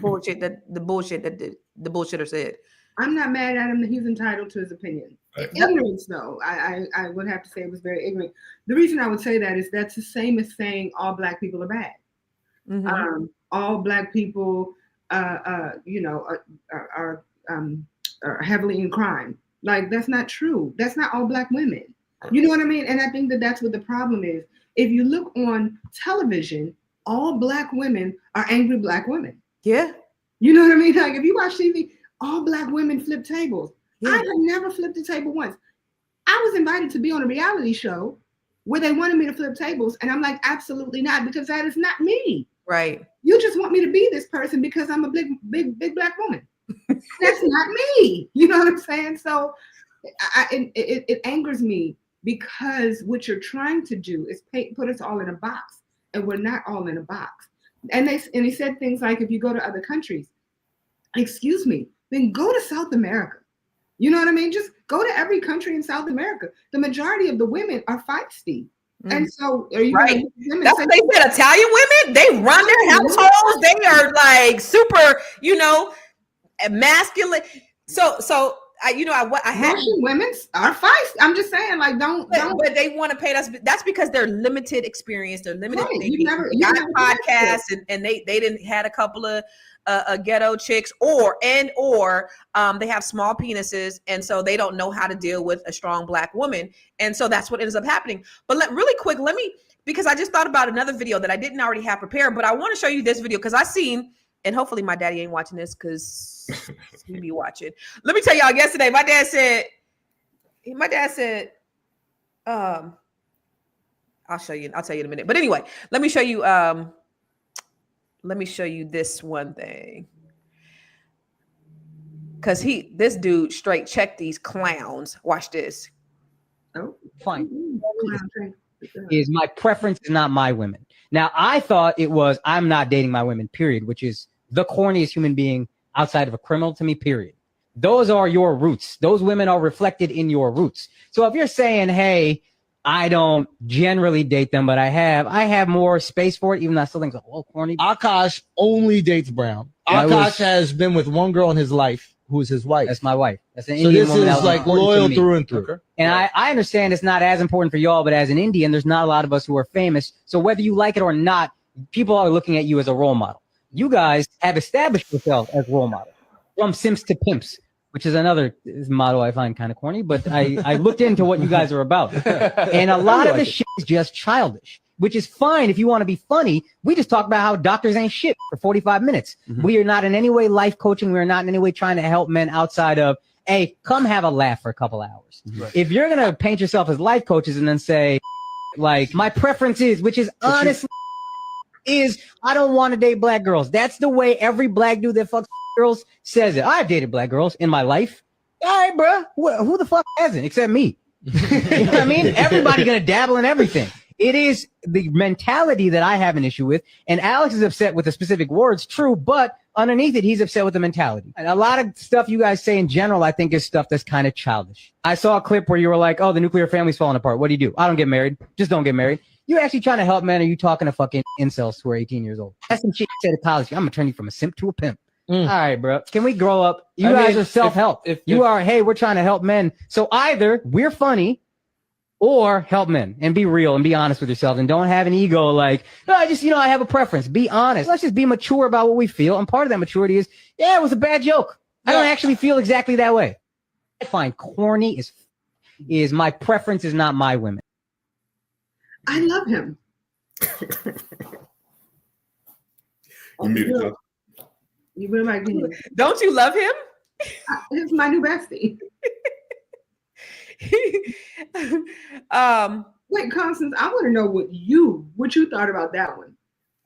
bullshit that the bullshitter said? I'm not mad at him that he's entitled to his opinion. Right. Ignorance, though, I would have to say it was very ignorant. The reason I would say that is that's the same as saying all Black people are bad. Mm-hmm. All Black people, are heavily in crime. Like, that's not true. That's not all Black women. You know what I mean? And I think that that's what the problem is. If you look on television, all Black women are angry Black women. Yeah. You know what I mean? Like, if you watch TV, all Black women flip tables. Yeah. I have never flipped a table once. I was invited to be on a reality show where they wanted me to flip tables. And I'm like, absolutely not, because that is not me. Right. You just want me to be this person because I'm a big Black woman. That's not me. You know what I'm saying? So it angers me because what you're trying to do is put us all in a box, and we're not all in a box. And he said things like, if you go to other countries, excuse me, then go to South America. You know what I mean? Just go to every country in South America. The majority of the women are feisty. And so are you right? That's what they said. Italian women, they run their households. They are like super, masculine. So I had Russian women are feisty. I'm just saying, like, don't. But they want to pay us. That's because they're limited experience. They're limited. Right. You got a podcast, and they didn't had a couple of ghetto chicks, or they have small penises, and so they don't know how to deal with a strong Black woman, and so that's what ends up happening. But because I just thought about another video that I didn't already have prepared, but I want to show you this video because I seen, and hopefully my daddy ain't watching this because he be watching. Let me tell y'all, yesterday my dad said, I'll tell you in a minute. But anyway, let me show you this one thing. Cause this dude straight checked these clowns. Watch this. Oh, fine. Is my preference is not my women. Now I thought it was I'm not dating my women, period, which is the corniest human being outside of a criminal to me, period. Those are your roots. Those women are reflected in your roots. So if you're saying, hey, I don't generally date them, but I have more space for it, even though I still think it's a little corny. Akash only dates brown. Akash has been with one girl in his life who is his wife. That's my wife. That's an so Indian this woman. is like loyal through and through. Okay. And I understand it's not as important for y'all, but as an Indian, there's not a lot of us who are famous. So whether you like it or not, people are looking at you as a role model. You guys have established yourself as role models, from simps to pimps, which is another motto I find kind of corny, but I looked into what you guys are about. And a lot of the shit is just childish, which is fine if you want to be funny. We just talk about how doctors ain't shit for 45 minutes. Mm-hmm. We are not in any way life coaching. We are not in any way trying to help men outside of, hey, come have a laugh for a couple hours. Right. If you're going to paint yourself as life coaches and then say, like, my preference is, which is honestly, is I don't want to date Black girls. That's the way every Black dude that fucks girls says it. I've dated Black girls in my life. All right, bro. Who the fuck hasn't except me? You know what I mean? Everybody gonna dabble in everything. It is the mentality that I have an issue with. And Alex is upset with the specific words, true, but underneath it, he's upset with the mentality. And a lot of stuff you guys say in general, I think is stuff that's kind of childish. I saw a clip where you were like, oh, the nuclear family's falling apart. What do? I don't get married. Just don't get married. You're actually trying to help men, or you talking to fucking incels who are 18 years old? That's some shit you said at college. I'm gonna turn you from a simp to a pimp. All right, bro. Can we grow up? You guys are self-help. Hey, we're trying to help men. So either we're funny or help men, and be real and be honest with yourself, and don't have an ego like, no, I have a preference. Be honest. Let's just be mature about what we feel. And part of that maturity is, yeah, it was a bad joke. I don't actually feel exactly that way. I find corny is my preference is not my women. I love him. You muted, huh? You really like him. Don't you love him? He's my new bestie. Wait, Constance, I want to know what you thought about that one.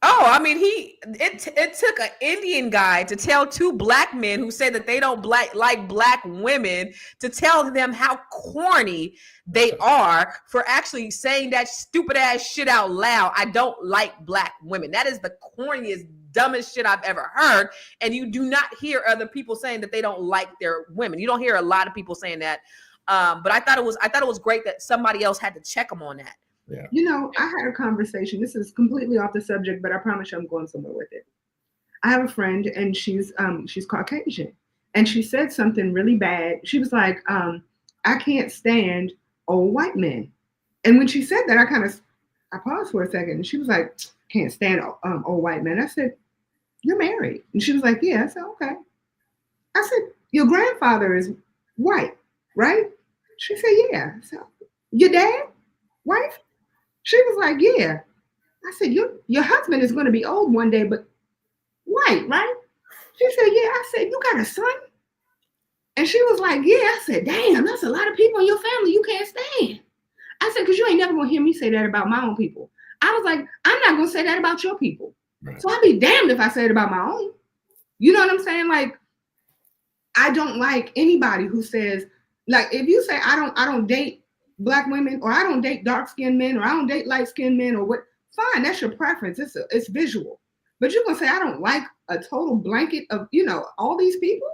Oh, I mean, it took an Indian guy to tell two black men who say that they don't like black women to tell them how corny they are for actually saying that stupid ass shit out loud. I don't like black women. That is the corniest, dumbest shit I've ever heard. And you do not hear other people saying that they don't like their women. You don't hear a lot of people saying that. But I thought it was great that somebody else had to check them on that. Yeah. You know, I had a conversation. This is completely off the subject, but I promise you I'm going somewhere with it. I have a friend and she's Caucasian, and she said something really bad. She was like, I can't stand old white men. And when she said that, I paused for a second, and she was like, can't stand old white men. I said, you're married. And she was like, yeah. I said, okay. I said, your grandfather is white, right? She said, yeah. I said, your dad, wife? She was like, yeah. I said, your husband is going to be old one day, but white, right? She said, yeah. I said, you got a son? And she was like, yeah. I said, damn, that's a lot of people in your family you can't stand. I said, because you ain't never going to hear me say that about my own people. I was like, I'm not going to say that about your people. Right. So I'd be damned if I say it about my own. You know what I'm saying? Like, I don't like anybody who says, like, if you say I don't date black women, or I don't date dark-skinned men, or I don't date light-skinned men, or what, fine, that's your preference. It's visual. But you're gonna say I don't like a total blanket of, all these people?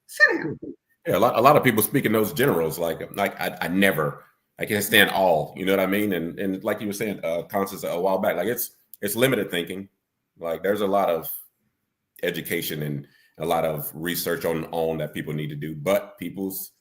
Sit down. Yeah, a lot of people speak in those generals, like I can't stand all, you know what I mean? And like you were saying, Constance, a while back, like it's limited thinking. Like there's a lot of education and a lot of research on that people need to do, but people's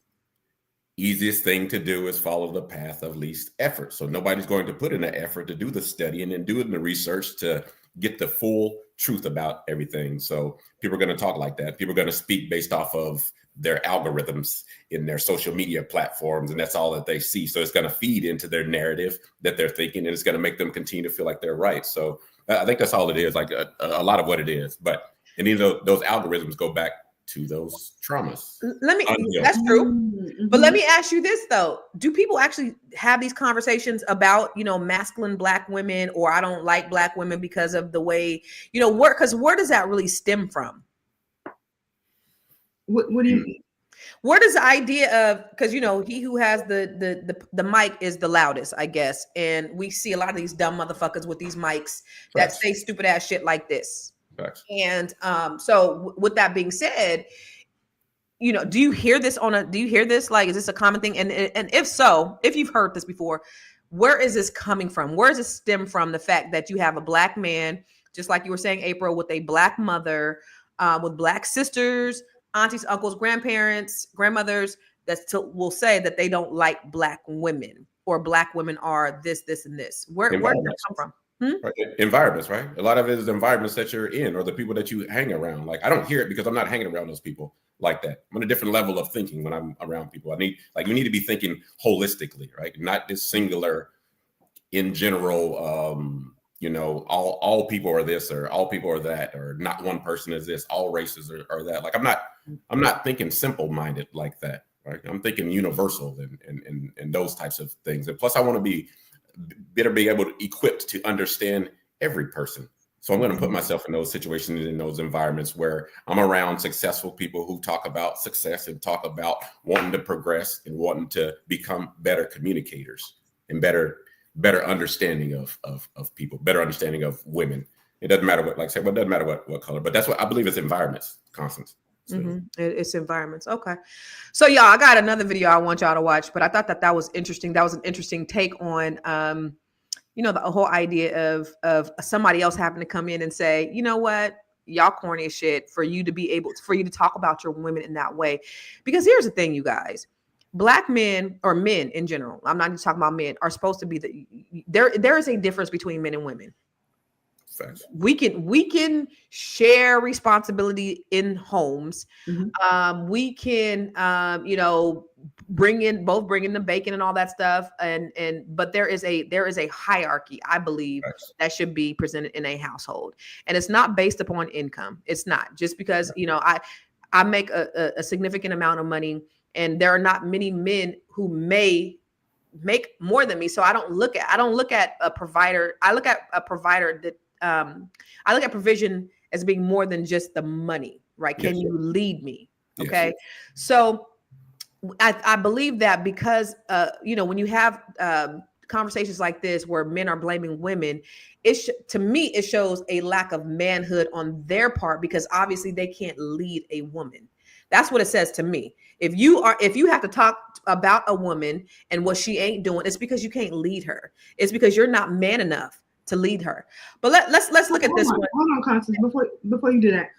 easiest thing to do is follow the path of least effort. So nobody's going to put in the effort to do the studying and do the research to get the full truth about everything. So people are going to talk like that. People are going to speak based off of their algorithms in their social media platforms, and that's all that they see. So it's going to feed into their narrative that they're thinking, and it's going to make them continue to feel like they're right. So I think that's all it is, like a lot of what it is. But and those algorithms go back to those traumas. That's true. But let me ask you this though. Do people actually have these conversations about, masculine black women, or I don't like black women because of the way, where does that really stem from? What do you mean? Where does the idea of, because he who has the mic is the loudest, I guess. And we see a lot of these dumb motherfuckers with these mics that say stupid ass shit like this. Facts. And so with that being said, do you hear this like, is this a common thing? And if so, if you've heard this before, where is this coming from? Where does it stem from? The fact that you have a black man, just like you were saying, April, with a black mother, with black sisters, aunties, uncles, grandparents, grandmothers, will say that they don't like black women, or black women are this, and this. Where does that come from? Right. Environments, right? A lot of it is the environments that you're in, or the people that you hang around. Like I don't hear it because I'm not hanging around those people like that. I'm on a different level of thinking when I'm around people. We need to be thinking holistically, right? Not this singular, in general. All people are this, or all people are that, or not one person is this. All races are that. Like I'm not thinking simple-minded like that, right? I'm thinking universal and those types of things. And plus, I want to be able to equipped to understand every person. So I'm going to put myself in those situations, in those environments where I'm around successful people who talk about success and talk about wanting to progress and wanting to become better communicators and better understanding of people, better understanding of women. It doesn't matter what, like I said, but it doesn't matter what color, but that's what I believe it's environments, Constance. So. Mm-hmm. It's environments. Okay. So y'all, I got another video I want y'all to watch, but I thought that was interesting. That was an interesting take on, the whole idea of somebody else having to come in and say, you know what, y'all corny as shit, for you to talk about your women in that way. Because here's the thing, you guys, black men, or men in general, I'm not just talking about men, are supposed to be there is a difference between men and women. Facts. We can share responsibility in homes. Mhm. We can bring in the bacon and all that stuff, but there is a hierarchy, I believe, Facts. that should be presented in a household, and it's not based upon income. It's not just because I make a significant amount of money, and there are not many men who may make more than me. So I don't look at a provider. I look at a provider that I look at provision as being more than just the money, right? Can Yes. you lead me? Yes. Okay. So I believe that because when you have conversations like this where men are blaming women, to me it shows a lack of manhood on their part, because obviously they can't lead a woman. That's what it says to me. If you have to talk about a woman and what she ain't doing, it's because you can't lead her. It's because you're not man enough to lead her. But let's look at this one. Hold on, Constance. Before you do that,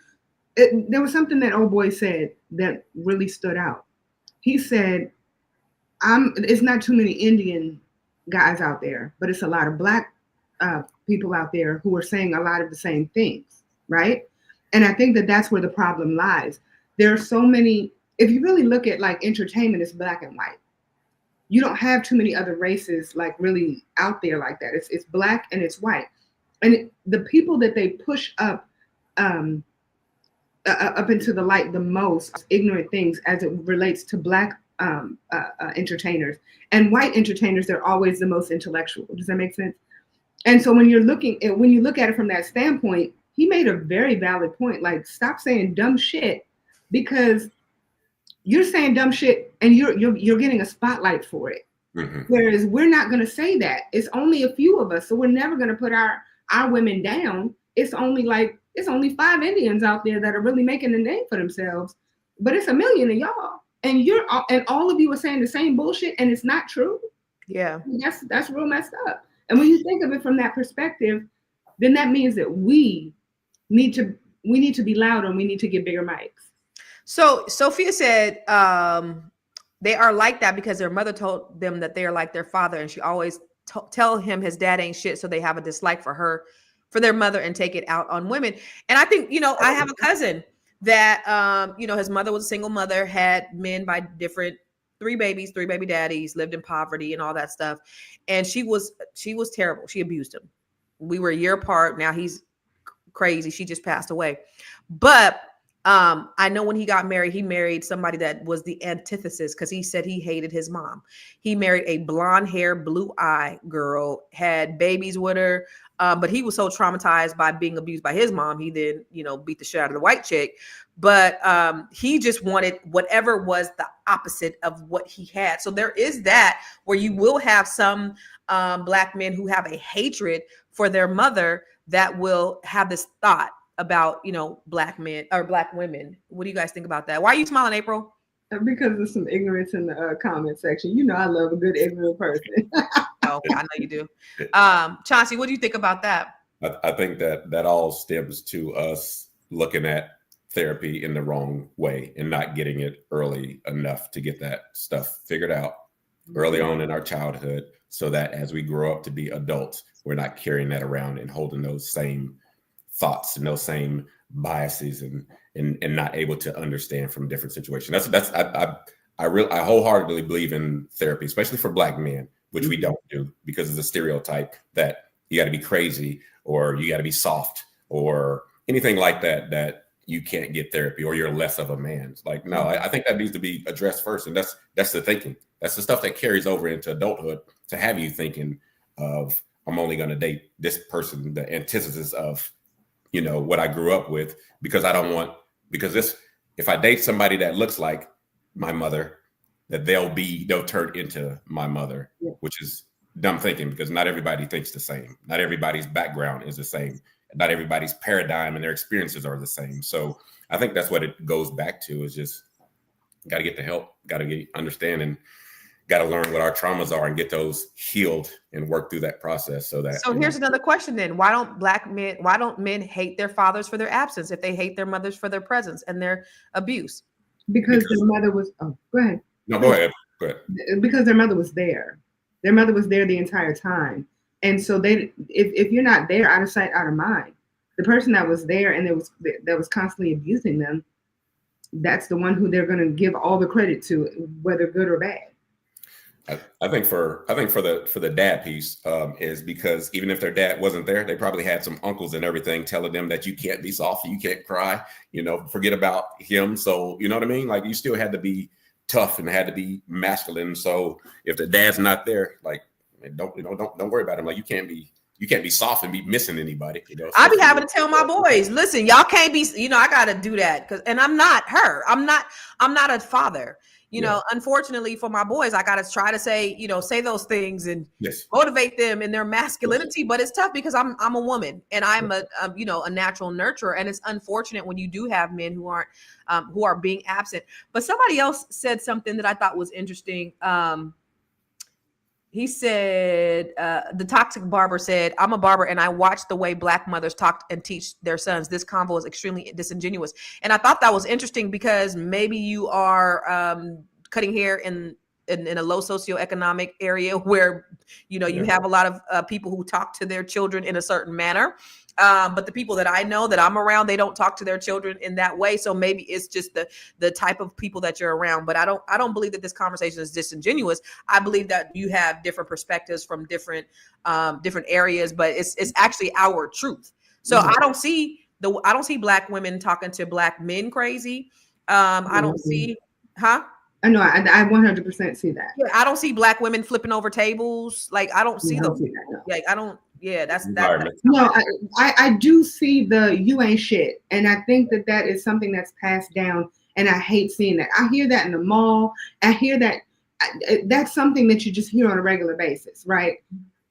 there was something that old boy said that really stood out. He said, it's not too many Indian guys out there, but it's a lot of black people out there who are saying a lot of the same things, right? And I think that that's where the problem lies. There are so many. If you really look at like entertainment, it's black and white. You don't have too many other races like really out there like that. It's black and it's white, and the people that they push up into the light the most, ignorant things as it relates to black entertainers and white entertainers. They're always the most intellectual. Does that make sense? And so when you look at it from that standpoint, he made a very valid point. Like, stop saying dumb shit, because you're saying dumb shit and you're getting a spotlight for it. Mm-hmm. Whereas we're not going to say that. It's only a few of us, so we're never going to put our women down. It's only 5 Indians out there that are really making a name for themselves, but it's a million of y'all, and all of you are saying the same bullshit, and it's not true. Yeah, that's real messed up. And when you think of it from that perspective, then that means that we need to be louder and we need to get bigger mics. So Sophia said they are like that because their mother told them that they are like their father, and she always tell him his dad ain't shit, so they have a dislike for their mother and take it out on women. And I think, I have a cousin that his mother was a single mother, had men by different 3 baby daddies, lived in poverty and all that stuff, and she was terrible. She abused him. We were a year apart. Now he's crazy. She just passed away. But I know when he got married, he married somebody that was the antithesis, because he said he hated his mom. He married a blonde hair, blue eye girl, had babies with her. But he was so traumatized by being abused by his mom, he then, beat the shit out of the white chick. But he just wanted whatever was the opposite of what he had. So there is that, where you will have some black men who have a hatred for their mother that will have this thought about, black men or black women. What do you guys think about that? Why are you smiling, April? Because there's some ignorance in the comment section. I love a good ignorant person. Oh, I know you do. Chauncey, what do you think about that? I think that all stems to us looking at therapy in the wrong way and not getting it early enough to get that stuff figured out early on in our childhood, so that as we grow up to be adults, we're not carrying that around and holding those same thoughts and those same biases and not able to understand from different situations. I wholeheartedly believe in therapy, especially for black men, which we don't do, because it's a stereotype that you got to be crazy or you got to be soft or anything like that you can't get therapy or you're less of a man. It's like, no, I think that needs to be addressed first. And that's the thinking. That's the stuff that carries over into adulthood, to have you thinking of, I'm only going to date this person, the antithesis of, what I grew up with, because if I date somebody that looks like my mother, that they'll turn into my mother, which is dumb thinking, because not everybody thinks the same. Not everybody's background is the same. Not everybody's paradigm and their experiences are the same. So I think that's what it goes back to, is just got to get the help, got to get understanding, got to learn what our traumas are and get those healed and work through that process. So here's another question then. Why don't men hate their fathers for their absence if they hate their mothers for their presence and their abuse? Because their mother was, go ahead. No, go ahead. Because their mother was there. Their mother was there the entire time. And so if you're not there, out of sight, out of mind, the person that was there and that was constantly abusing them, that's the one who they're going to give all the credit to, whether good or bad. I think for the dad piece is because even if their dad wasn't there, they probably had some uncles and everything telling them that you can't be soft, you can't cry, forget about him. So you know what I mean? Like you still had to be tough and had to be masculine. So if the dad's not there, like don't worry about him. Like you can't be soft and be missing anybody. I be having to tell my boys, listen, y'all can't be. I got to do that and I'm not her. I'm not a father. Unfortunately for my boys, I got to try to say those things and motivate them in their masculinity. But it's tough because I'm a woman and I'm a natural nurturer. And it's unfortunate when you do have men who are being absent. But somebody else said something that I thought was interesting. He said, the toxic barber said, I'm a barber and I watch the way Black mothers talk and teach their sons. This convo is extremely disingenuous. And I thought that was interesting because maybe you are cutting hair in a low socioeconomic area where, you have a lot of people who talk to their children in a certain manner. But the people that I know that I'm around, they don't talk to their children in that way. So maybe it's just the type of people that you're around. But I don't believe that this conversation is disingenuous. I believe that you have different perspectives from different areas, but it's actually our truth. So I don't see Black women talking to Black men crazy. I don't see, I know. I 100% see that. Yeah, I don't see Black women flipping over tables. Like I don't see those. Like I don't. Yeah, that's no. I do see the you ain't shit, and I think that is something that's passed down, and I hate seeing that. I hear that in the mall. I hear that. That's something that you just hear on a regular basis, right?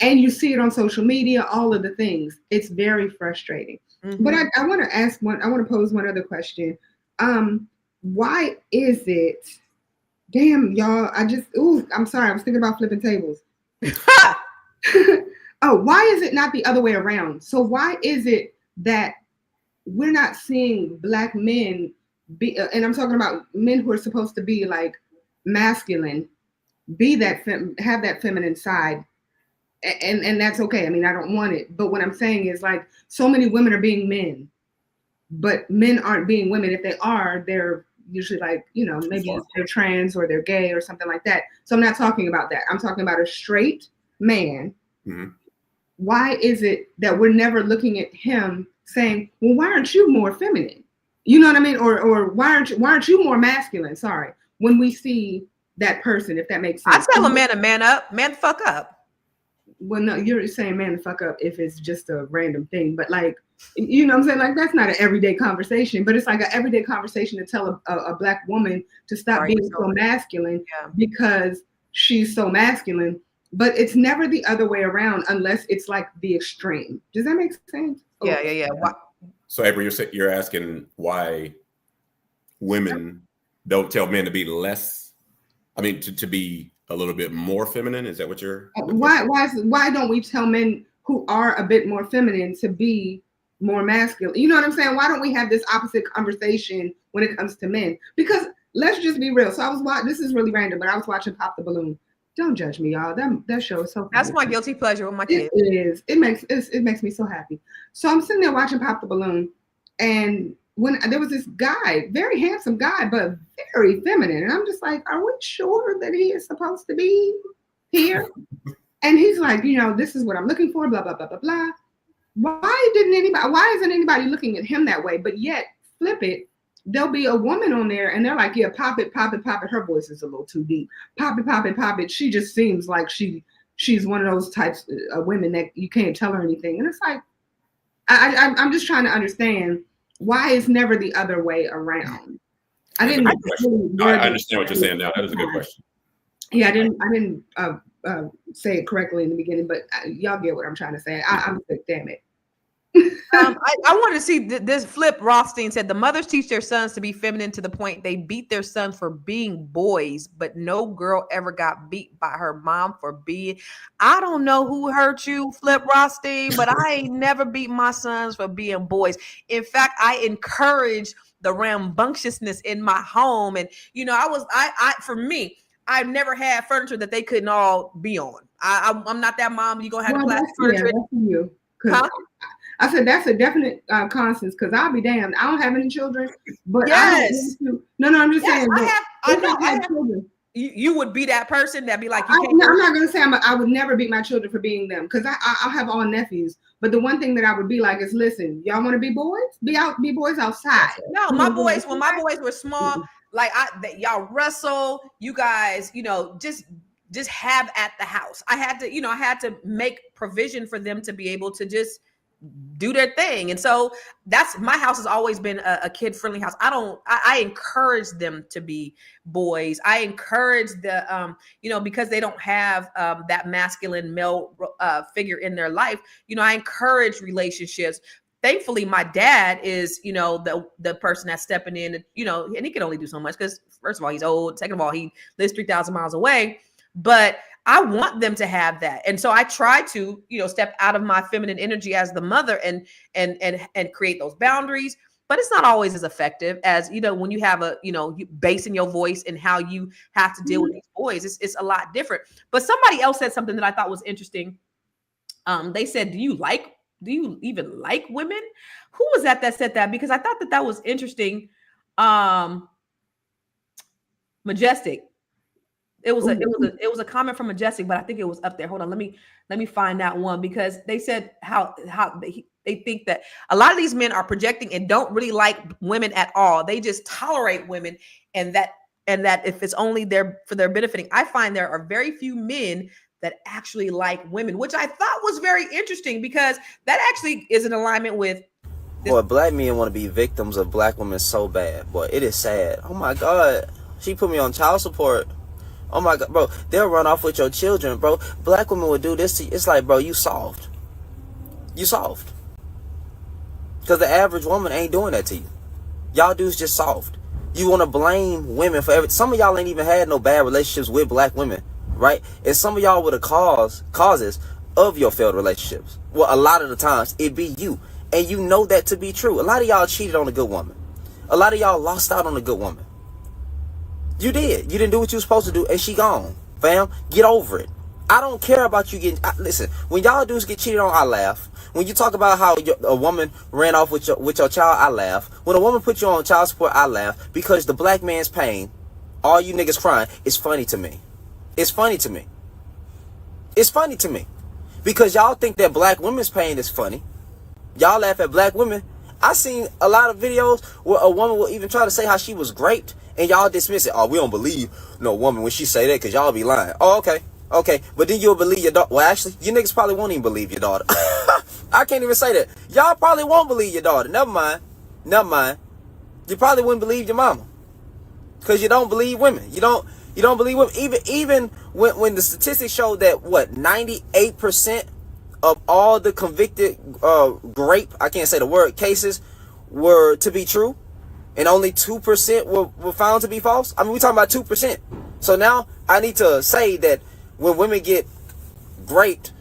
And you see it on social media. All of the things. It's very frustrating. Mm-hmm. But I want to ask one. I want to pose one other question. Why is it? Damn, y'all. I'm sorry. I was thinking about flipping tables. Oh, why is it not the other way around? So why is it that we're not seeing Black men be, and I'm talking about men who are supposed to be like masculine, be that have that feminine side, and that's okay. I mean, I don't want it, but what I'm saying is like so many women are being men, but men aren't being women. If they are, they're usually like, maybe they're trans or they're gay or something like that. So I'm not talking about that. I'm talking about a straight man. Mm-hmm. Why is it that we're never looking at him saying, well, why aren't you more feminine? You know what I mean? Or why aren't you more masculine? Sorry. When we see that person, if that makes sense. I tell a man to man up, man the fuck up. Well, no, you're saying man the fuck up if it's just a random thing. But like, you know what I'm saying? Like that's not an everyday conversation, but it's like an everyday conversation to tell a Black woman to stop being so masculine because she's so masculine. But it's never the other way around unless it's like the extreme. Does that make sense? Yeah. So Avery, you're asking why women don't tell men to be less. I mean, to be a little bit more feminine. Is that what you're? Why don't we tell men who are a bit more feminine to be more masculine? You know what I'm saying? Why don't we have this opposite conversation when it comes to men? Because let's just be real. So I was watching. This is really random, but I was watching Pop the Balloon. Don't judge me, y'all. That show is so funny. That's my guilty pleasure with my kids. It is. It makes me so happy. So I'm sitting there watching Pop the Balloon, and when there was this guy, very handsome guy, but very feminine, and I'm just like, are we sure that he is supposed to be here? And he's like, this is what I'm looking for. Blah blah blah blah blah. Why isn't anybody looking at him that way? But yet, flip it. There'll be a woman on there and they're like, yeah, pop it, pop it, pop it. Her voice is a little too deep. Pop it, pop it, pop it. She just seems like she's one of those types of women that you can't tell her anything. And it's like, I'm just trying to understand why it's never the other way around. I understand what you're saying now. That is a good question. Yeah, I didn't say it correctly in the beginning, but y'all get what I'm trying to say. I'm like, damn it. I wanted to see this flip. Rothstein said the mothers teach their sons to be feminine to the point they beat their sons for being boys, but no girl ever got beat by her mom for being. I don't know who hurt you, Flip Rothstein, but I ain't never beat my sons for being boys. In fact, I encourage the rambunctiousness in my home, and for me, I've never had furniture that they couldn't all be on. I'm not that mom. You gonna have Well, the plastic that's furniture? for you. 'Cause Huh? I said that's a definite conscience. Because I'll be damned. I don't have any children, but Yes. No, I'm just Yes, saying. I know. I have. Children. You would be that person that be like, you can't. I'm not going to say I would never beat my children for being them, because I'll have all nephews. But the one thing that I would be like is, listen, y'all want to be boys? Be boys outside. No, my boys, when my boys were small, like y'all wrestle, you guys, just have at the house. I had to make provision for them to be able to just do their thing. And so that's, my house has always been a kid-friendly house. I encourage them to be boys. I encourage because they don't have that masculine male figure in their life. I encourage relationships. Thankfully, my dad is, the person that's stepping in, and he can only do so much because, first of all, he's old. Second of all, he lives 3,000 miles away. But I want them to have that. And so I try to, step out of my feminine energy as the mother and create those boundaries. But it's not always as effective as, when you have you basing your voice and how you have to deal with these boys. It's a lot different. But somebody else said something that I thought was interesting. They said, do you even like women? Who was that said that? Because I thought that was interesting. Majestic. It was a comment from Majestic, but I think it was up there. Hold on, let me find that one, because they said how they think that a lot of these men are projecting and don't really like women at all. They just tolerate women, and that if it's only for their benefiting. I find there are very few men that actually like women, which I thought was very interesting, because that actually is in alignment with. Boy, black men want to be victims of black women so bad. Boy, it is sad. Oh my God, she put me on child support. Oh my God, bro, they'll run off with your children, bro. Black women would do this to you. It's like, bro, you soft. You soft. Because the average woman ain't doing that to you. Y'all dudes just soft. You want to blame women for everything. Some of y'all ain't even had no bad relationships with black women, right? And some of y'all were the causes of your failed relationships. Well, a lot of the times, it be you. And you know that to be true. A lot of y'all cheated on a good woman. A lot of y'all lost out on a good woman. You did. You didn't do what you were supposed to do, and she gone. Fam, get over it. I don't care about you getting. Listen, when y'all dudes get cheated on, I laugh. When you talk about how a woman ran off with your child, I laugh. When a woman put you on child support, I laugh, because the black man's pain, all you niggas crying, is funny to me. It's funny to me. It's funny to me, because y'all think that black women's pain is funny. Y'all laugh at black women. I seen a lot of videos where a woman will even try to say how she was raped, and y'all dismiss it. Oh, we don't believe no woman when she say that, because y'all be lying. Oh, okay. But then you'll believe your daughter. Well, actually, you niggas probably won't even believe your daughter. I can't even say that. Y'all probably won't believe your daughter. Never mind. You probably wouldn't believe your mama, because you don't believe women. You don't believe women. Even when the statistics show that 98% of all the convicted rape, I can't say the word, cases were to be true, and only 2% were found to be false. I mean, we're talking about 2%. So now I need to say that when women get raped,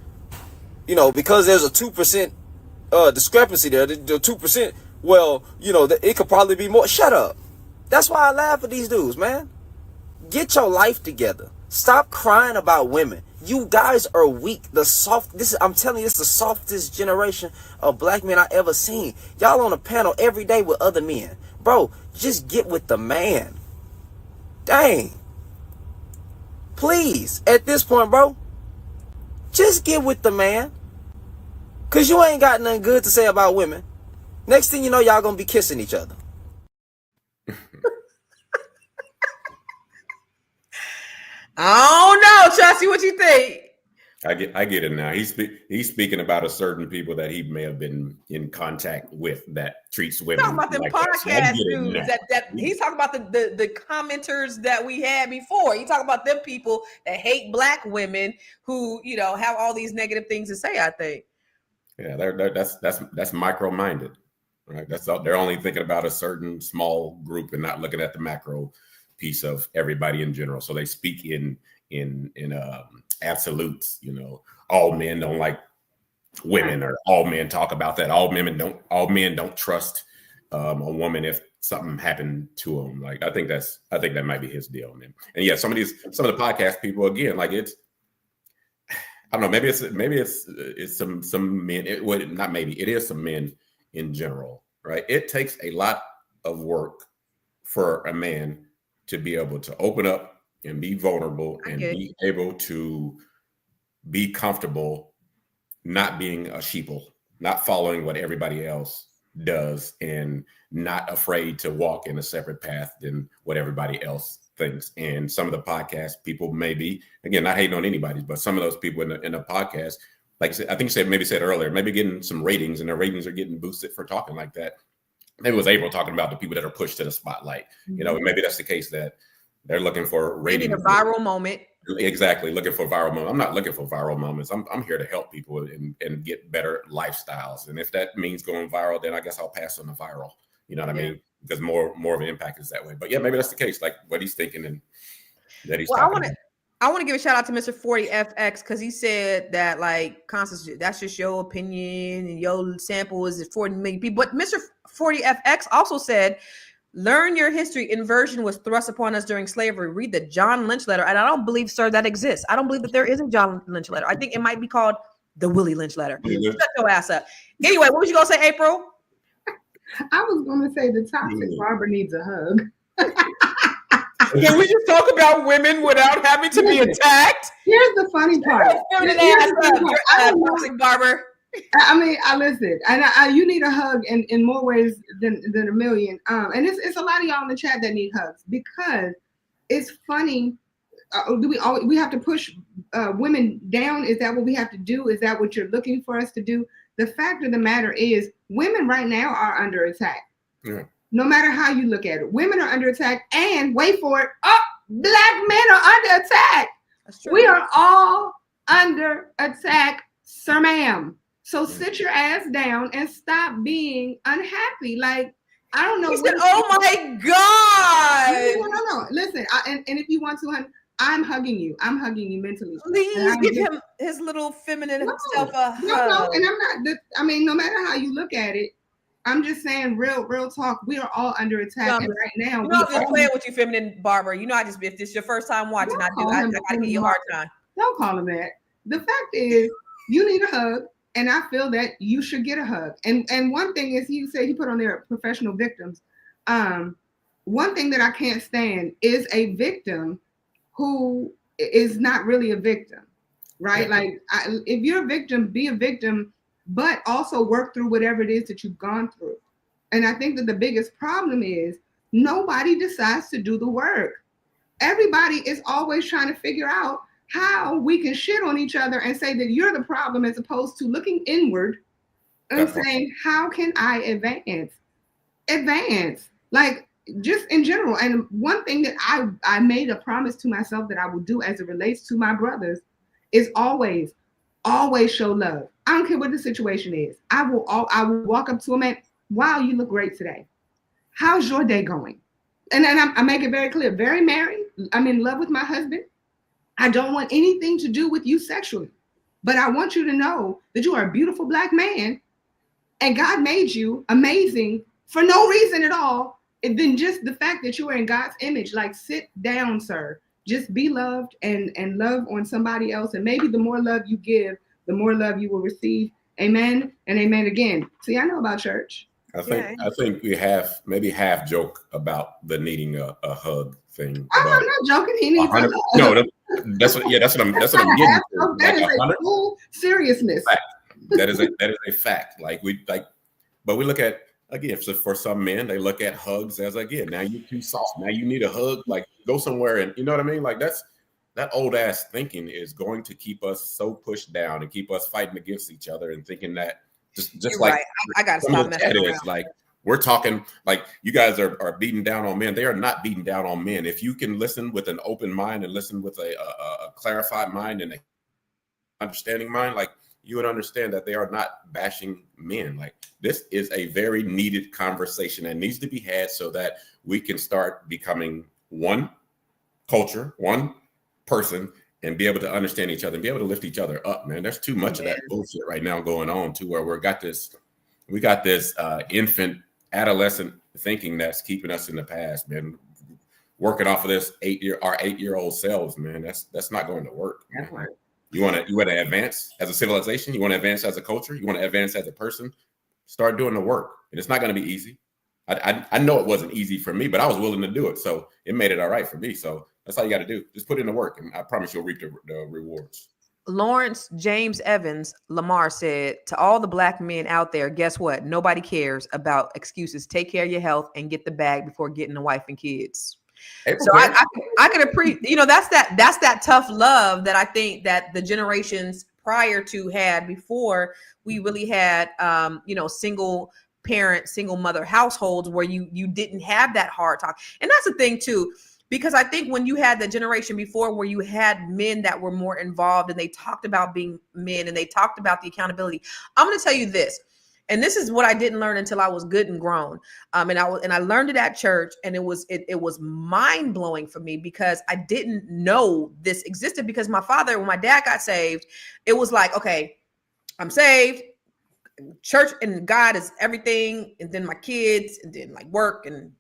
because there's a 2% discrepancy there, the 2%, well, it could probably be more. Shut up. That's why I laugh at these dudes, man. Get your life together. Stop crying about women. You guys are weak. I'm telling you, this is the softest generation of black men I ever seen. Y'all on a panel every day with other men. Bro, just get with the man. Dang. Please, at this point, bro, just get with the man. Because you ain't got nothing good to say about women. Next thing you know, y'all gonna be kissing each other. I don't know, Chelsea, what you think? I get it now. He's speaking about a certain people that he may have been in contact with that treats women. He's talking about them like podcast dudes that he's talking about the commenters that we had before. He talking about them people that hate black women who have all these negative things to say, I think. Yeah, that's micro-minded, right? That's all. They're only thinking about a certain small group and not looking at the macro piece of everybody in general. So they speak in absolutes. All men don't like women, or all men talk about that. All men don't trust a woman if something happened to them. Like I think that might be his deal, man. And yeah, some of the podcast people, again, like I don't know. Maybe it's some men. Not maybe. It is some men in general, right? It takes a lot of work for a man to be able to open up and be vulnerable and be able to be comfortable not being a sheeple, not following what everybody else does, and not afraid to walk in a separate path than what everybody else thinks. And some of the podcast people, maybe, again, not hating on anybody, but some of those people in the podcast, like I think you said earlier, maybe getting some ratings, and their ratings are getting boosted for talking like that. Maybe it was April talking about the people that are pushed to the spotlight. Maybe that's the case, that they're looking for ratings. Maybe a viral moment. Exactly, looking for viral moments. I'm not looking for viral moments. I'm here to help people and get better lifestyles. And if that means going viral, then I guess I'll pass on the viral. You know what I mean? Because more of an impact is that way. But yeah, maybe that's the case. Like what he's thinking and that he's. Well, I want to give a shout out to Mr. 40FX because he said that like Constance, that's just your opinion and your sample is 40 million people. But Mr. 40FX also said, learn your history. Inversion was thrust upon us during slavery. Read the John Lynch letter. And I don't believe, sir, that exists. I don't believe that there is a John Lynch letter. I think it might be called the Willie Lynch letter. Shut your ass up. Anyway, what was you going to say, April? I was going to say the toxic barber needs a hug. Can we just talk about women without having to be attacked? Here's the funny part. Toxic barber. I mean, I listen, and you need a hug in more ways than a million. And it's a lot of y'all in the chat that need hugs because it's funny. Do we have to push women down? Is that what we have to do? Is that what you're looking for us to do? The fact of the matter is, women right now are under attack. Yeah. No matter how you look at it, women are under attack. And wait for it, black men are under attack. That's true. We are all under attack, sir, ma'am. So sit your ass down and stop being unhappy. Like, I don't know. He said, oh my God. No. Listen, and if you want to, honey, I'm hugging you. I'm hugging you mentally. Please give him his little feminine self a hug. No, and I'm not. I mean, no matter how you look at it, I'm just saying, real talk. We are all under attack, and right now. You know, I'm just playing with you, feminine barber. You know, if this your first time watching, I gotta give you a hard time. Don't call him that. The fact is, you need a hug, and I feel that you should get a hug. And one thing is, he said he put on there professional victims. One thing that I can't stand is a victim who is not really a victim, right? Yeah. Like, if you're a victim, be a victim, but also work through whatever it is that you've gone through. And I think that the biggest problem is nobody decides to do the work. Everybody is always trying to figure out how we can shit on each other and say that you're the problem, as opposed to looking inward and saying, how can I advance? Like, just in general. And one thing that I made a promise to myself that I will do as it relates to my brothers is always show love. I don't care what the situation is. I will walk up to a man. Wow, you look great today. How's your day going? And then I make it very clear. Very married. I'm in love with my husband. I don't want anything to do with you sexually, but I want you to know that you are a beautiful black man, and God made you amazing for no reason at all, and then just the fact that you are in God's image. Like, sit down, sir. Just be loved and love on somebody else. And maybe the more love you give, the more love you will receive. Amen and amen again. See, I know about church. I think we maybe half joke about the needing a hug thing. I'm not joking. He needs a hug. No, that's what I'm getting to. That is a full seriousness. That is a fact. But we look at, again, so for some men, they look at hugs as, again, now you're too soft. Now you need a hug. Like, go somewhere, and you know what I mean? Like, that old ass thinking is going to keep us so pushed down and keep us fighting against each other and thinking that just you're like, right. I gotta stop messing around. Like, we're talking, like, you guys are beating down on men. They are not beating down on men. If you can listen with an open mind and listen with a clarified mind and a understanding mind, like, you would understand that they are not bashing men. Like, this is a very needed conversation that needs to be had so that we can start becoming one culture, one person, and be able to understand each other and be able to lift each other up, man. There's too much of that bullshit right now going on, to where we got this infant, adolescent thinking that's keeping us in the past, man. Working off of this 8-year-old selves, man. That's not going to work. That's right. You want to advance as a civilization. You want to advance as a culture. You want to advance as a person. Start doing the work, and it's not going to be easy. I know it wasn't easy for me, but I was willing to do it, so it made it all right for me. So that's all you got to do. Just put in the work, and I promise you'll reap the rewards. Lawrence James Evans Lamar said to all the black men out there, guess what? Nobody cares about excuses. Take care of your health and get the bag before getting a wife and kids. So I could appreciate, you know, that's that tough love that I think that the generations prior to had before we really had, you know, single parent, single mother households where you didn't have that hard talk. And that's the thing too, because I think when you had the generation before where you had men that were more involved and they talked about being men and they talked about the accountability. I'm going to tell you this. And this is what I didn't learn until I was good and grown. And I learned it at church, and it was mind blowing for me because I didn't know this existed. Because my father, when my dad got saved, it was like, okay, I'm saved, church and God is everything, and then my kids, and then like work, and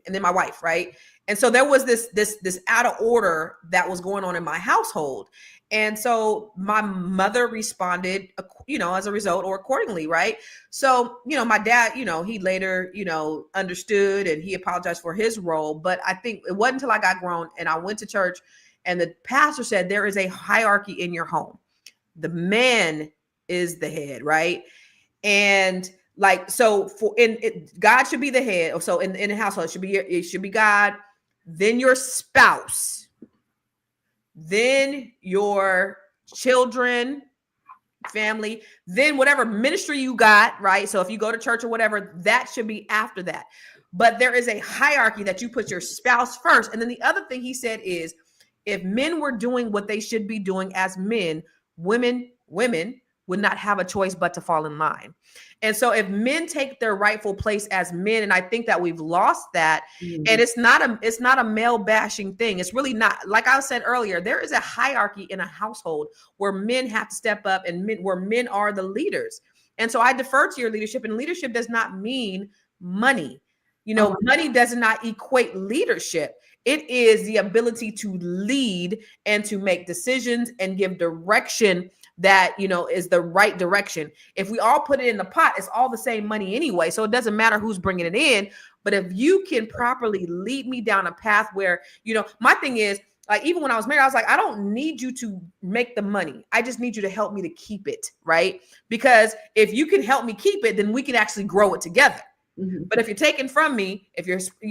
then my wife, right? And so there was this out of order that was going on in my household. And so my mother responded, you know, as a result or accordingly, right? So, you know, my dad, you know, he later, you know, understood and he apologized for his role. But I think it wasn't until I got grown and I went to church and the pastor said, there is a hierarchy in your home. The man is the head, right? And like, so God should be the head. So in the household, it should be God, then your spouse, then your children, family, then whatever ministry you got, right? So if you go to church or whatever, that should be after that. But there is a hierarchy that you put your spouse first. And then the other thing he said is, if men were doing what they should be doing as men, women would not have a choice but to fall in line. And so if men take their rightful place as men, and I think that we've lost that, and it's not a male bashing thing. It's really not. Like I said earlier, there is a hierarchy in a household where men have to step up and where men are the leaders. And so I defer to your leadership, and leadership does not mean money. You know, money does not equate leadership. It is the ability to lead and to make decisions and give direction that, you know, is the right direction. If we all put it in the pot, it's all the same money anyway. So it doesn't matter who's bringing it in. But if you can properly lead me down a path where, you know, my thing is, like, even when I was married, I was like, I don't need you to make the money. I just need you to help me to keep it, right? Because if you can help me keep it, then we can actually grow it together. Mm-hmm. But if you're taking from me,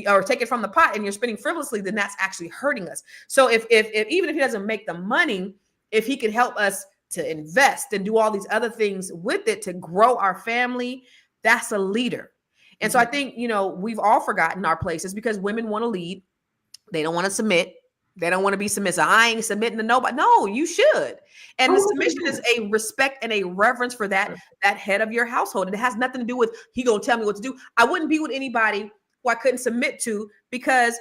or taking from the pot and you're spending frivolously, then that's actually hurting us. So if even if he doesn't make the money, if he can help us to invest and do all these other things with it to grow our family, that's a leader. And so I think, you know, we've all forgotten our places because women want to lead. They don't want to submit. They don't want to be submissive. I ain't submitting to nobody. No, you should. And the submission is a respect and a reverence for that head of your household. And it has nothing to do with he gonna tell me what to do. I wouldn't be with anybody who I couldn't submit to because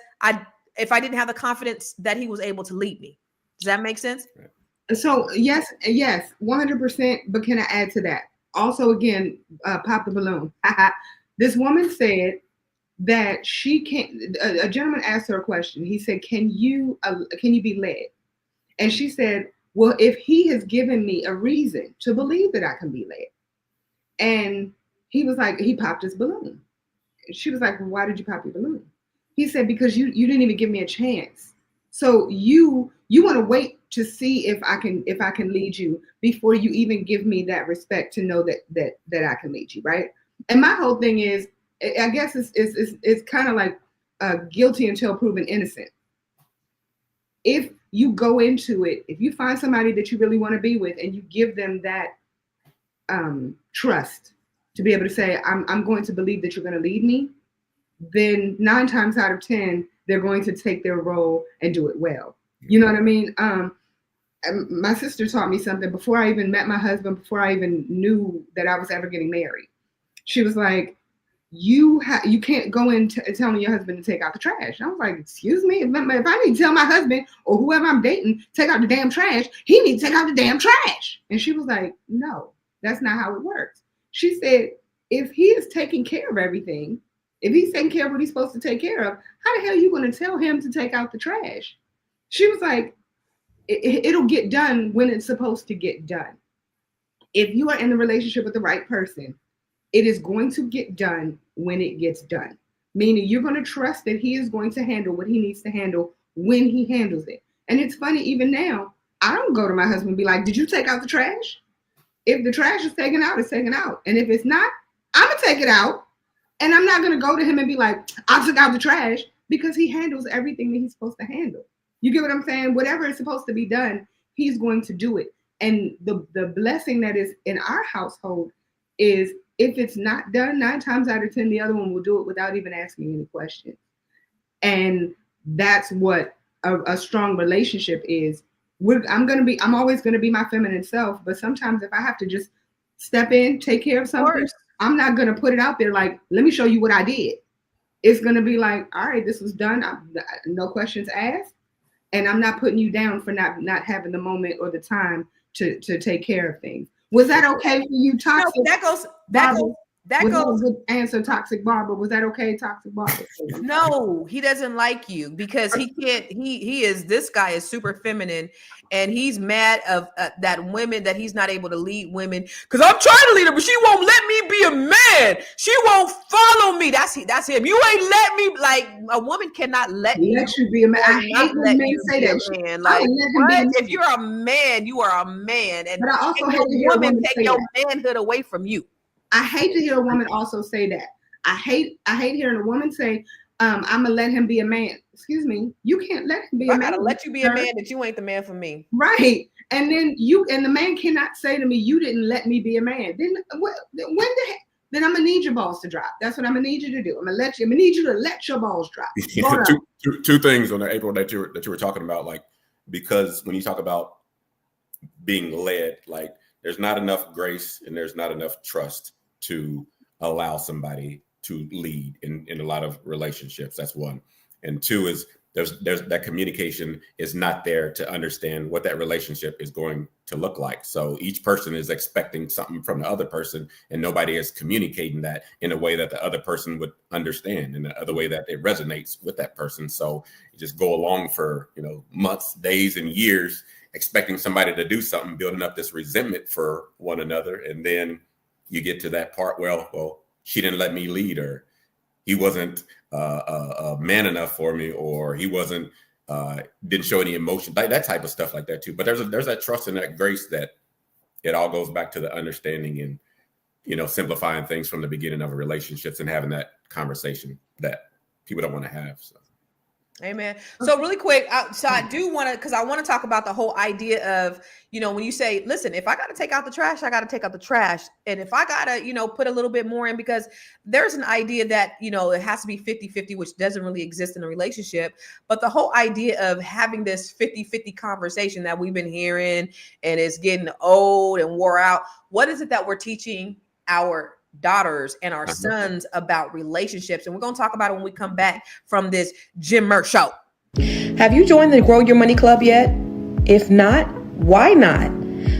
if I didn't have the confidence that he was able to lead me. Does that make sense? So yes, 100%. But can I add to that? Also, again, pop the balloon. This woman said that she can't. A gentleman asked her a question. He said, "Can you be led?" And she said, "Well, if he has given me a reason to believe that I can be led," and he was like, he popped his balloon. She was like, "Well, why did you pop your balloon?" He said, "Because you didn't even give me a chance. So you want to wait to see if I can lead you before you even give me that respect to know that I can lead you, right?" And my whole thing is, I guess it's kind of like guilty until proven innocent. If you go into it, if you find somebody that you really want to be with and you give them that trust to be able to say, I'm going to believe that you're going to lead me, then 9 times out of 10, they're going to take their role and do it well. You know what I mean? My sister taught me something before I even met my husband, before I even knew that I was ever getting married. She was like, you can't go in telling your husband to take out the trash. I was like, excuse me? If I need to tell my husband or whoever I'm dating, take out the damn trash, he needs to take out the damn trash. And she was like, no, that's not how it works. She said, if he is taking care of everything, if he's taking care of what he's supposed to take care of, how the hell are you going to tell him to take out the trash? She was like, It'll get done when it's supposed to get done. If you are in a relationship with the right person, it is going to get done when it gets done. Meaning you're going to trust that he is going to handle what he needs to handle when he handles it. And it's funny, even now, I don't go to my husband and be like, did you take out the trash? If the trash is taken out, it's taken out. And if it's not, I'm going to take it out. And I'm not going to go to him and be like, I took out the trash, because he handles everything that he's supposed to handle. You get what I'm saying? Whatever is supposed to be done, he's going to do it. And the blessing that is in our household is, if it's not done, 9 times out of 10, the other one will do it without even asking any questions. And that's what a strong relationship is. I'm always going to be my feminine self, but sometimes if I have to just step in, take care of something, I'm not going to put it out there like, let me show you what I did. It's going to be like, all right, this was done. No questions asked. And I'm not putting you down for not having the moment or the time to take care of things. Was that okay for you, Toxic? No, that goes. That goes. A good answer, Toxic Barbara. Was that okay, Toxic Barbara? No, he doesn't like you because he can't. This guy is super feminine, and he's mad of that women that he's not able to lead women because I'm trying to lead her, but she won't let me be a man. She won't follow me. That's him. You ain't let me. Like, a woman cannot let you be a man. I hate when men say that. Man. Like, what? If you're a man, you are a man, and but I also hate a woman take your manhood away from you. I hate to hear a woman also say that. I hate hearing a woman say, I'm gonna let him be a man. Excuse me, you can't let him be a man. I gotta let you be a man, but you ain't the man for me. Right. And then the man cannot say to me, you didn't let me be a man. Then then I'm gonna need your balls to drop. That's what I'm gonna need you to do. I'm gonna need you to let your balls drop. Two things on the April that you were talking about, like, because when you talk about being led, like, there's not enough grace and there's not enough trust to allow somebody to lead in a lot of relationships. That's one. And two is there's that communication is not there to understand what that relationship is going to look like. So each person is expecting something from the other person, and nobody is communicating that in a way that the other person would understand, in the other way that it resonates with that person. So you just go along for, months, days, and years expecting somebody to do something, building up this resentment for one another. And then you get to that part, well, she didn't let me lead, or he wasn't a man enough for me, or he wasn't, didn't show any emotion, that type of stuff like that too. But there's that trust and that grace that it all goes back to the understanding and, simplifying things from the beginning of a relationships and having that conversation that people don't want to have. So. Amen. So really quick, so I do want to, because I want to talk about the whole idea of, when you say, listen, if I got to take out the trash, I got to take out the trash. And if I got to, put a little bit more in, because there's an idea that, it has to be 50-50, which doesn't really exist in a relationship. But the whole idea of having this 50-50 conversation that we've been hearing and it's getting old and wore out. What is it that we're teaching our daughters and our sons about relationships? And we're going to talk about it when we come back from this Jim Murr show. Have you joined the Grow Your Money Club yet? If not, why not?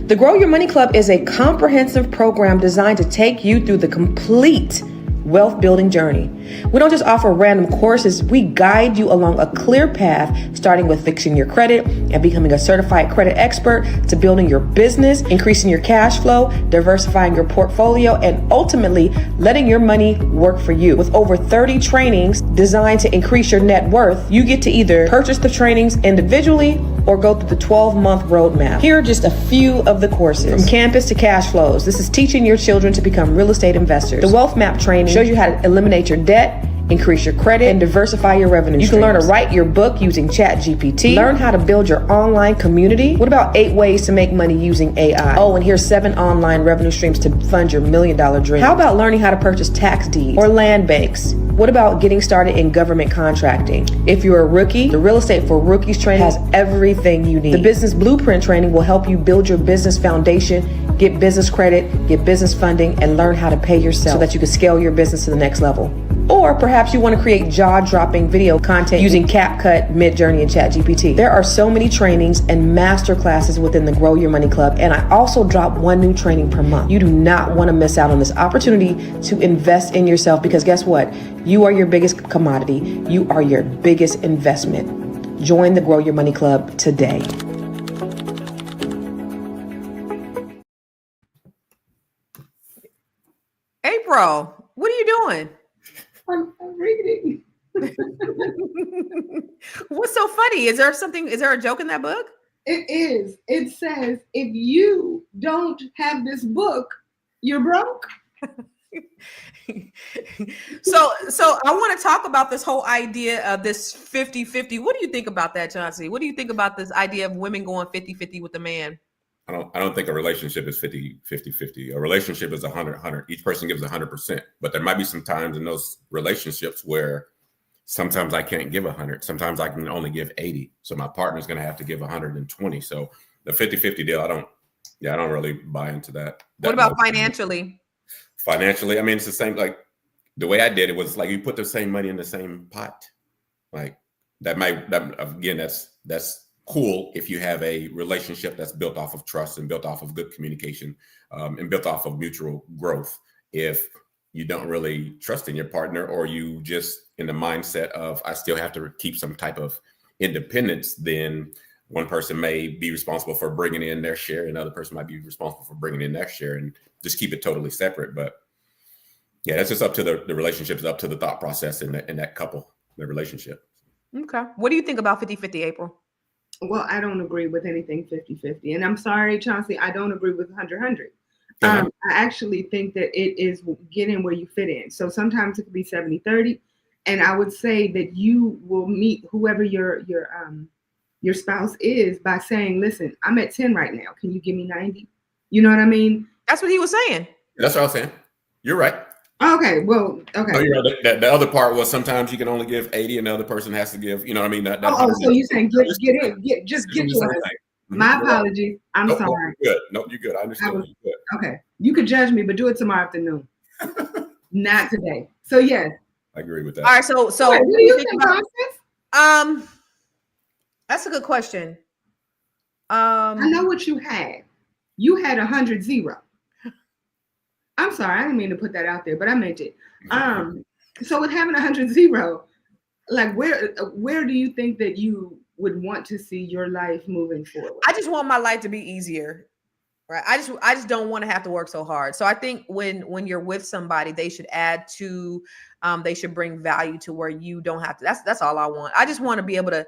The Grow Your Money Club is a comprehensive program designed to take you through the complete wealth building journey. We don't just offer random courses, we guide you along a clear path, starting with fixing your credit and becoming a certified credit expert, to building your business, increasing your cash flow, diversifying your portfolio, and ultimately letting your money work for you. With over 30 trainings designed to increase your net worth, you get to either purchase the trainings individually or go through the 12-month roadmap. Here are just a few of the courses. From campus to cash flows, this is teaching your children to become real estate investors. The wealth map training shows you how to eliminate your debt, increase your credit, and diversify your revenue streams. You can learn to write your book using ChatGPT. Learn how to build your online community. What about 8 ways to make money using AI? Oh, and here's 7 online revenue streams to fund your $1 million dream. How about learning how to purchase tax deeds or land banks? What about getting started in government contracting? If you're a rookie, the Real Estate for Rookies training has everything you need. The Business Blueprint training will help you build your business foundation, get business credit, get business funding, and learn how to pay yourself so that you can scale your business to the next level. Or perhaps you want to create jaw-dropping video content using CapCut, Midjourney, and ChatGPT. There are so many trainings and master classes within the Grow Your Money Club, and I also drop 1 new training per month. You do not want to miss out on this opportunity to invest in yourself, because guess what? You are your biggest commodity. You are your biggest investment. Join the Grow Your Money Club today. April, what are you doing? I'm reading. What's so funny? Is there a joke in that book? It is. It says, if you don't have this book, you're broke. So I want to talk about this whole idea of this 50-50. What do you think about that, Chauncey? What do you think about this idea of women going 50-50 with a man? I don't think a relationship is 50-50. A relationship is 100. Each person gives 100%. But there might be some times in those relationships where sometimes I can't give 100. Sometimes I can only give 80. So my partner's going to have to give 120. So the 50-50 deal, I don't really buy into that. What about financially? Financially, I mean, it's the same. Like the way I did it was like you put the same money in the same pot. Like that's cool if you have a relationship that's built off of trust and built off of good communication and built off of mutual growth. If you don't really trust in your partner, or you just in the mindset of I still have to keep some type of independence, then one person may be responsible for bringing in their share, and another person might be responsible for bringing in their share, and just keep it totally separate. But yeah, that's just up to the relationships, up to the thought process in that couple, the relationship. Okay. What do you think about 50-50, April? Well, I don't agree with anything 50-50. And I'm sorry, Chauncey, I don't agree with 100-100. Uh-huh. I actually think that it is get in where you fit in. So sometimes it could be 70-30. And I would say that you will meet whoever your spouse is by saying, listen, I'm at 10 right now. Can you give me 90? You know what I mean? That's what he was saying. That's what I was saying. You're right. Okay. Well, okay. Oh, you're right. The other part was sometimes you can only give 80 and the other person has to give, you know what I mean? So you're saying get in, get yours. My apologies. I'm nope, sorry. You're good. Nope, you're good. I understand. You're good. Okay. You could judge me, but do it tomorrow afternoon. Not today. So yes. I agree with that. All right. So what do you think about this? That's a good question. I know what you had. You had 100-0. I'm sorry, I didn't mean to put that out there, but I meant it. So with having 100-0, like where do you think that you would want to see your life moving forward? I just want my life to be easier, right? I just don't want to have to work so hard. So I think when you're with somebody, they should add to, they should bring value to where you don't have to. That's all I want. I just want to be able to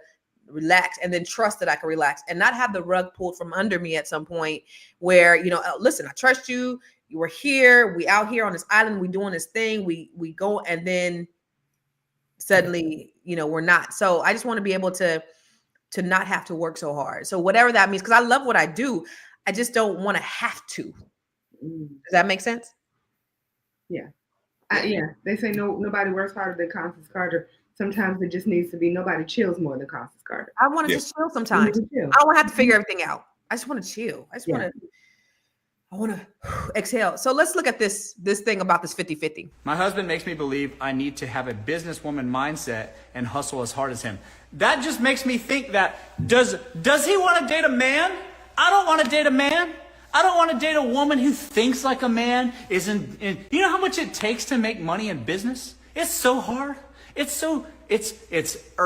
relax and then trust that I can relax and not have the rug pulled from under me at some point where, listen, I trust you. You were here. We out here on this island. We doing this thing. We go and then suddenly, we're not. So I just want to be able to not have to work so hard. So whatever that means, because I love what I do. I just don't want to have to. Does that make sense? Yeah. Yeah. They say nobody works harder than Constance Carter. Sometimes it just needs to be nobody chills more than Constance Carter. I want to just chill sometimes. I don't want to have to figure everything out. I just want to chill. I want to exhale. So let's look at this thing about this 50-50. My husband makes me believe I need to have a businesswoman mindset and hustle as hard as him. That just makes me think that, does he want to date a man? I don't want to date a man. I don't want to date a woman who thinks like a man. You know how much it takes to make money in business? It's so hard. It's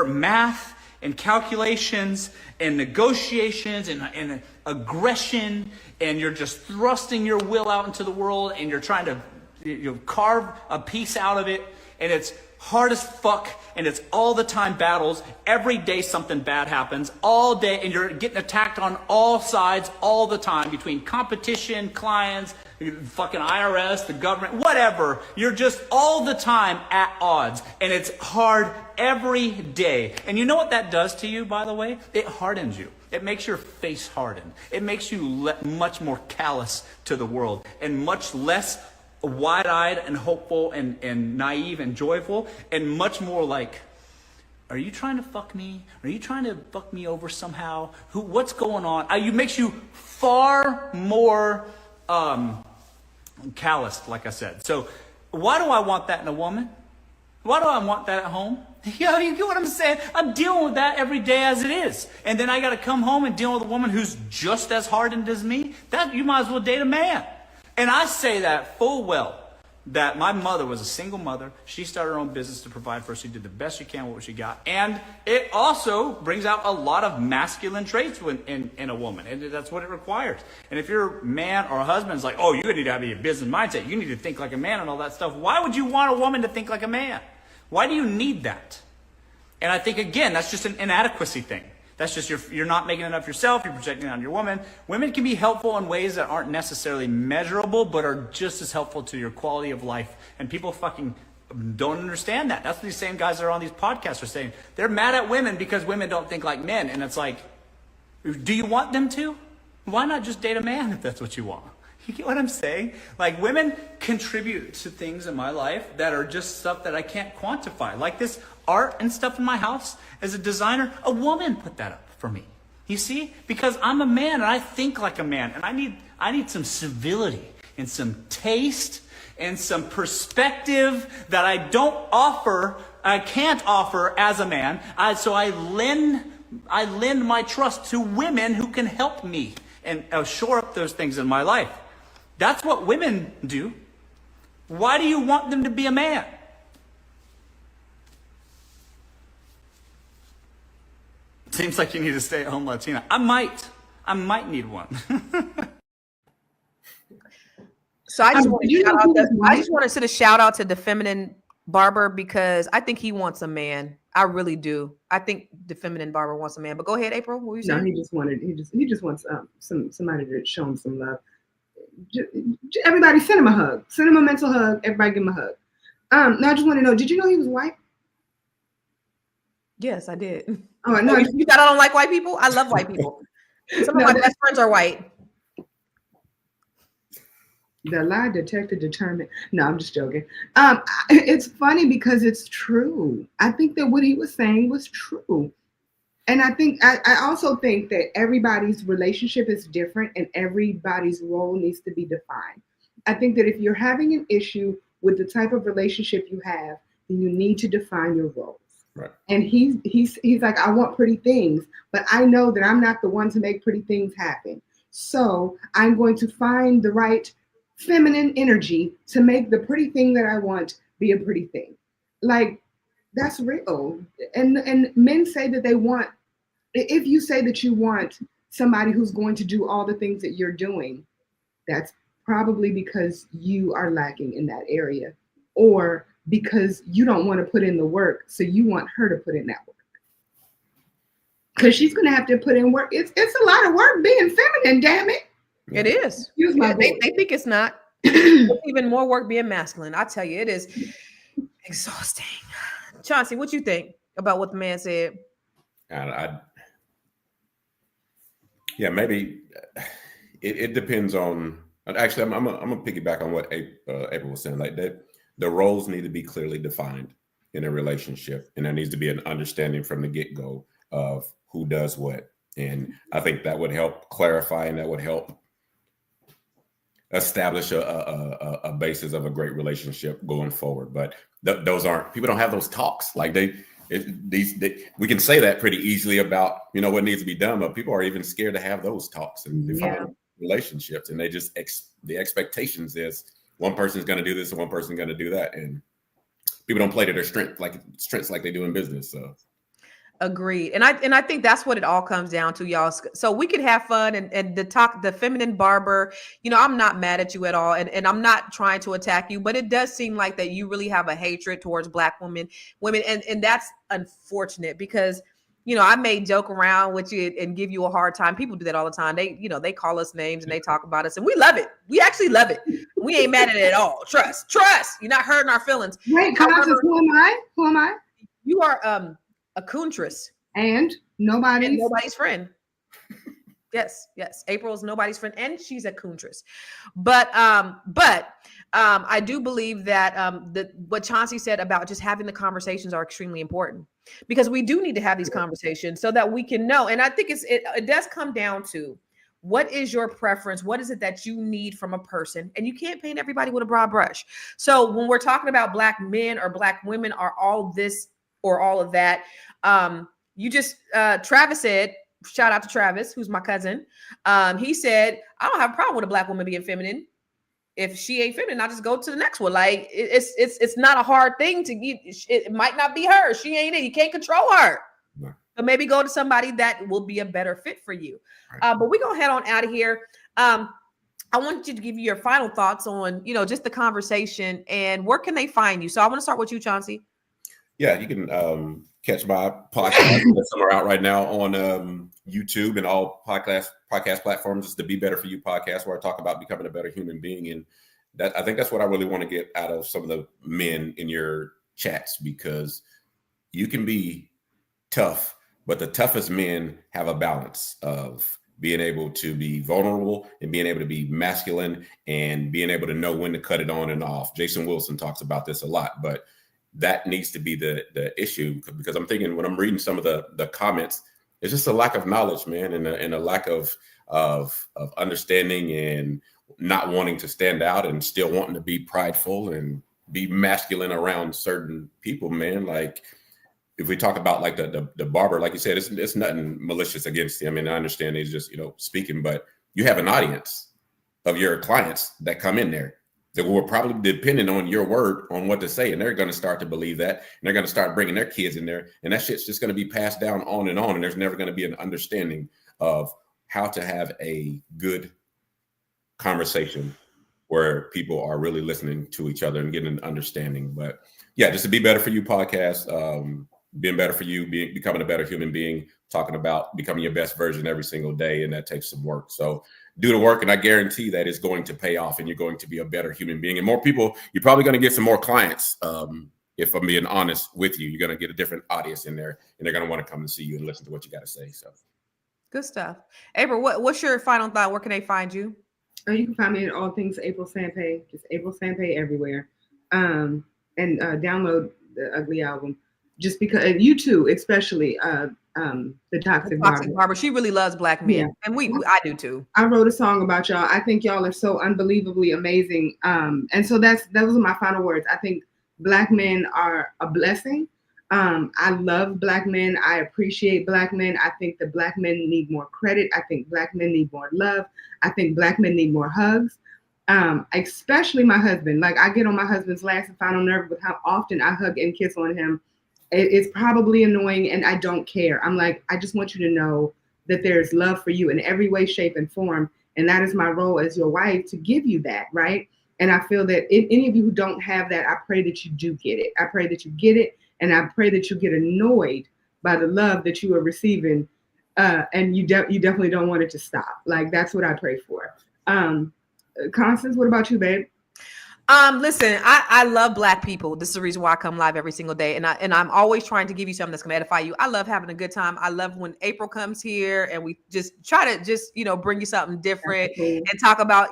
math and calculations and negotiations and aggression, and you're just thrusting your will out into the world, and you're trying to carve a piece out of it, and it's hard as fuck, and it's all the time battles. Every day something bad happens, all day, and you're getting attacked on all sides all the time, between competition, clients, fucking IRS, the government, whatever. You're just all the time at odds, and it's hard every day. And you know what that does to you, by the way? It hardens you. It makes your face harden. It makes you much more callous to the world and much less wide-eyed and hopeful and naive and joyful, and much more like, are you trying to fuck me? Are you trying to fuck me over somehow? What's going on? It makes you far more calloused, like I said. So why do I want that in a woman? Why do I want that at home? You get what I'm saying? I'm dealing with that every day as it is. And then I got to come home and deal with a woman who's just as hardened as me. That you might as well date a man. And I say that full well, that my mother was a single mother. She started her own business to provide for us. She did the best she can with what she got. And it also brings out a lot of masculine traits in a woman. And that's what it requires. And if your man or husband's like, oh, you need to have a business mindset. You need to think like a man and all that stuff. Why would you want a woman to think like a man? Why do you need that? And I think, again, that's just an inadequacy thing. That's just you're not making enough yourself. You're projecting it on your woman. Women can be helpful in ways that aren't necessarily measurable, but are just as helpful to your quality of life. And people fucking don't understand that. That's what these same guys that are on these podcasts are saying. They're mad at women because women don't think like men. And it's like, do you want them to? Why not just date a man if that's what you want? You get what I'm saying? Like, women contribute to things in my life that are just stuff that I can't quantify. Like this art and stuff in my house. As a designer, a woman put that up for me. You see? Because I'm a man and I think like a man. And I need some civility and some taste and some perspective that I can't offer as a man. So I lend my trust to women who can help me and shore up those things in my life. That's what women do. Why do you want them to be a man? Seems like you need a stay-at-home Latina. I might need one. So I just want to send a shout out to the feminine barber because I think he wants a man. I really do. I think the feminine barber wants a man. But go ahead, April. What were you saying? No, he just wants somebody to show him some love. Everybody send him a hug. Send him a mental hug. Everybody give him a hug. Now I just want to know, did you know he was white? Yes, I did. Oh, no. You thought I don't like white people? I love white people. Some of my best friends are white. The lie detector determined. No, I'm just joking. It's funny because it's true. I think that what he was saying was true. And I also think that everybody's relationship is different and everybody's role needs to be defined. I think that if you're having an issue with the type of relationship you have, then you need to define your roles. Right. And he's like, I want pretty things, but I know that I'm not the one to make pretty things happen. So I'm going to find the right feminine energy to make the pretty thing that I want be a pretty thing. Like, that's real. And men say that they want, if you say that you want somebody who's going to do all the things that you're doing, that's probably because you are lacking in that area, or because you don't want to put in the work, so you want her to put in that work. Because she's going to have to put in work. It's a lot of work being feminine, damn it. It is. They think it's not. It's even more work being masculine. I tell you, it is exhausting. Chauncey, what you think about what the man said? Maybe it depends on. Actually, I'm gonna piggyback on what April was saying. Like that, the roles need to be clearly defined in a relationship, and there needs to be an understanding from the get-go of who does what. And I think that would help clarify, and that would help establish a basis of a great relationship going forward. But those aren't, people don't have those talks. Like we can say that pretty easily about, what needs to be done, but people are even scared to have those talks and define relationships. And they just, the expectations is one person's going to do this and one person's going to do that. And people don't play to their strengths like they do in business. So. Agreed. And I think that's what it all comes down to, y'all. So we could have fun and the feminine barber, I'm not mad at you at all. And I'm not trying to attack you, but it does seem like that you really have a hatred towards Black women. And that's unfortunate because, I may joke around with you and give you a hard time. People do that all the time. They call us names and they talk about us and we love it. We actually love it. We ain't mad at it at all. Trust. You're not hurting our feelings. Wait, Constance, who am I? You are, a coontress and nobody's friend. Yes. April's nobody's friend, and she's a coontress. But I do believe that what Chauncey said about just having the conversations are extremely important because we do need to have these conversations so that we can know. And I think it does come down to what is your preference? What is it that you need from a person? And you can't paint everybody with a broad brush. So when we're talking about Black men or Black women or all this or all of that, Travis said, shout out to Travis, who's my cousin. He said, I don't have a problem with a Black woman being feminine. if she ain't feminine, I'll just go to the next one. Like it's not a hard thing to get. It might not be her. She ain't it. You can't control her. No. But maybe go to somebody that will be a better fit for you. Right. But we're gonna head on out of here. I want you to give you your final thoughts on, just the conversation and where can they find you? So I want to start with you, Chauncey. Yeah, you can catch my podcast. Some are out right now on YouTube and all podcast platforms. It's the Be Better For You podcast, where I talk about becoming a better human being. And that, I think that's what I really want to get out of some of the men in your chats, because you can be tough, but the toughest men have a balance of being able to be vulnerable and being able to be masculine and being able to know when to cut it on and off. Jason Wilson talks about this a lot, but that needs to be the issue, because I'm thinking when I'm reading some of the comments, it's just a lack of knowledge, man, and a lack of understanding and not wanting to stand out and still wanting to be prideful and be masculine around certain people, man. Like, if we talk about like the barber, like you said, it's nothing malicious against him. I mean, I understand he's just, speaking, but you have an audience of your clients that come in there that will probably depending on your word on what to say. And they're going to start to believe that, and they're going to start bringing their kids in there. And that shit's just going to be passed down on. And there's never going to be an understanding of how to have a good conversation where people are really listening to each other and getting an understanding. But yeah, just to Be Better For You podcast, being better for you, becoming a better human being, talking about becoming your best version every single day. And that takes some work. So do the work, and I guarantee that it's going to pay off and you're going to be a better human being. And more people, you're probably going to get some more clients. If I'm being honest with you, you're going to get a different audience in there, and they're going to want to come and see you and listen to what you got to say. So good stuff. April, what's your final thought? Where can they find you? You can find me at all things April Sampe, just April Sampe everywhere. And download the Ugly album. Just because, and you too, especially the Toxic Barber. She really loves Black men, and I do too. I wrote a song about y'all. I think y'all are so unbelievably amazing. And so those are my final words. I think Black men are a blessing. I love Black men. I appreciate Black men. I think that Black men need more credit. I think Black men need more love. I think Black men need more hugs. Especially my husband. Like, I get on my husband's last final nerve with how often I hug and kiss on him. It's probably annoying, and I don't care. I'm like, I just want you to know that there's love for you in every way, shape, and form. And that is my role as your wife, to give you that, right? And I feel that if any of you who don't have that, I pray that you do get it. I pray that you get it, and I pray that you get annoyed by the love that you are receiving, and you definitely don't want it to stop. Like, that's what I pray for. Constance, what about you, babe? Listen, I love Black people. This is the reason why I come live every single day. And I'm always trying to give you something that's going to edify you. I love having a good time. I love when April comes here and we just try to bring you something different and talk about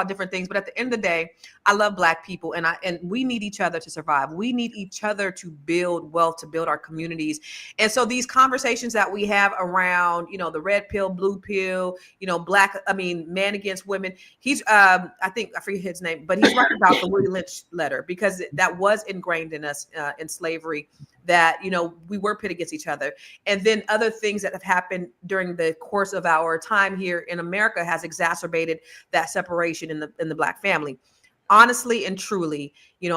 different things. But at the end of the day, I love Black people, and we need each other to survive. We need each other to build wealth, to build our communities. And so these conversations that we have around, the red pill, blue pill, man against women. He's, I forget his name, but he's right about the Willie Lynch letter, because that was ingrained in us in slavery, that, we were pit against each other. And then other things that have happened during the course of our time here in America has exacerbated that separation in the Black family. Honestly and truly,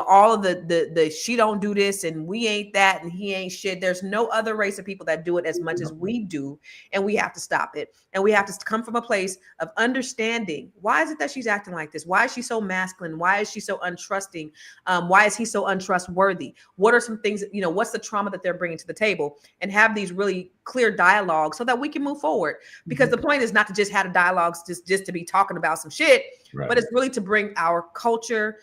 all of the she don't do this and we ain't that and he ain't shit. There's no other race of people that do it as much as we do, and we have to stop it. And we have to come from a place of understanding, why is it that she's acting like this? Why is she so masculine? Why is she so untrusting? Why is he so untrustworthy? What are some things that, what's the trauma that they're bringing to the table? And have these really clear dialogues so that we can move forward. Because the point is not to just have the dialogues just to be talking about some shit, right, but it's really to bring our culture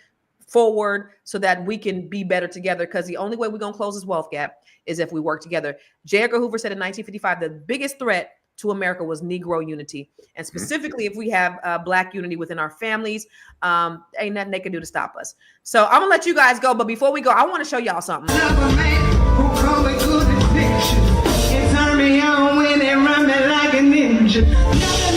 forward so that we can be better together. Because the only way we're going to close this wealth gap is if we work together. J. Edgar Hoover said in 1955, the biggest threat to America was Negro unity. And specifically, if we have Black unity within our families, ain't nothing they can do to stop us. So I'm gonna let you guys go. But before we go, I want to show y'all something. Another man who call it good addiction. It turn me on when they run me like a ninja.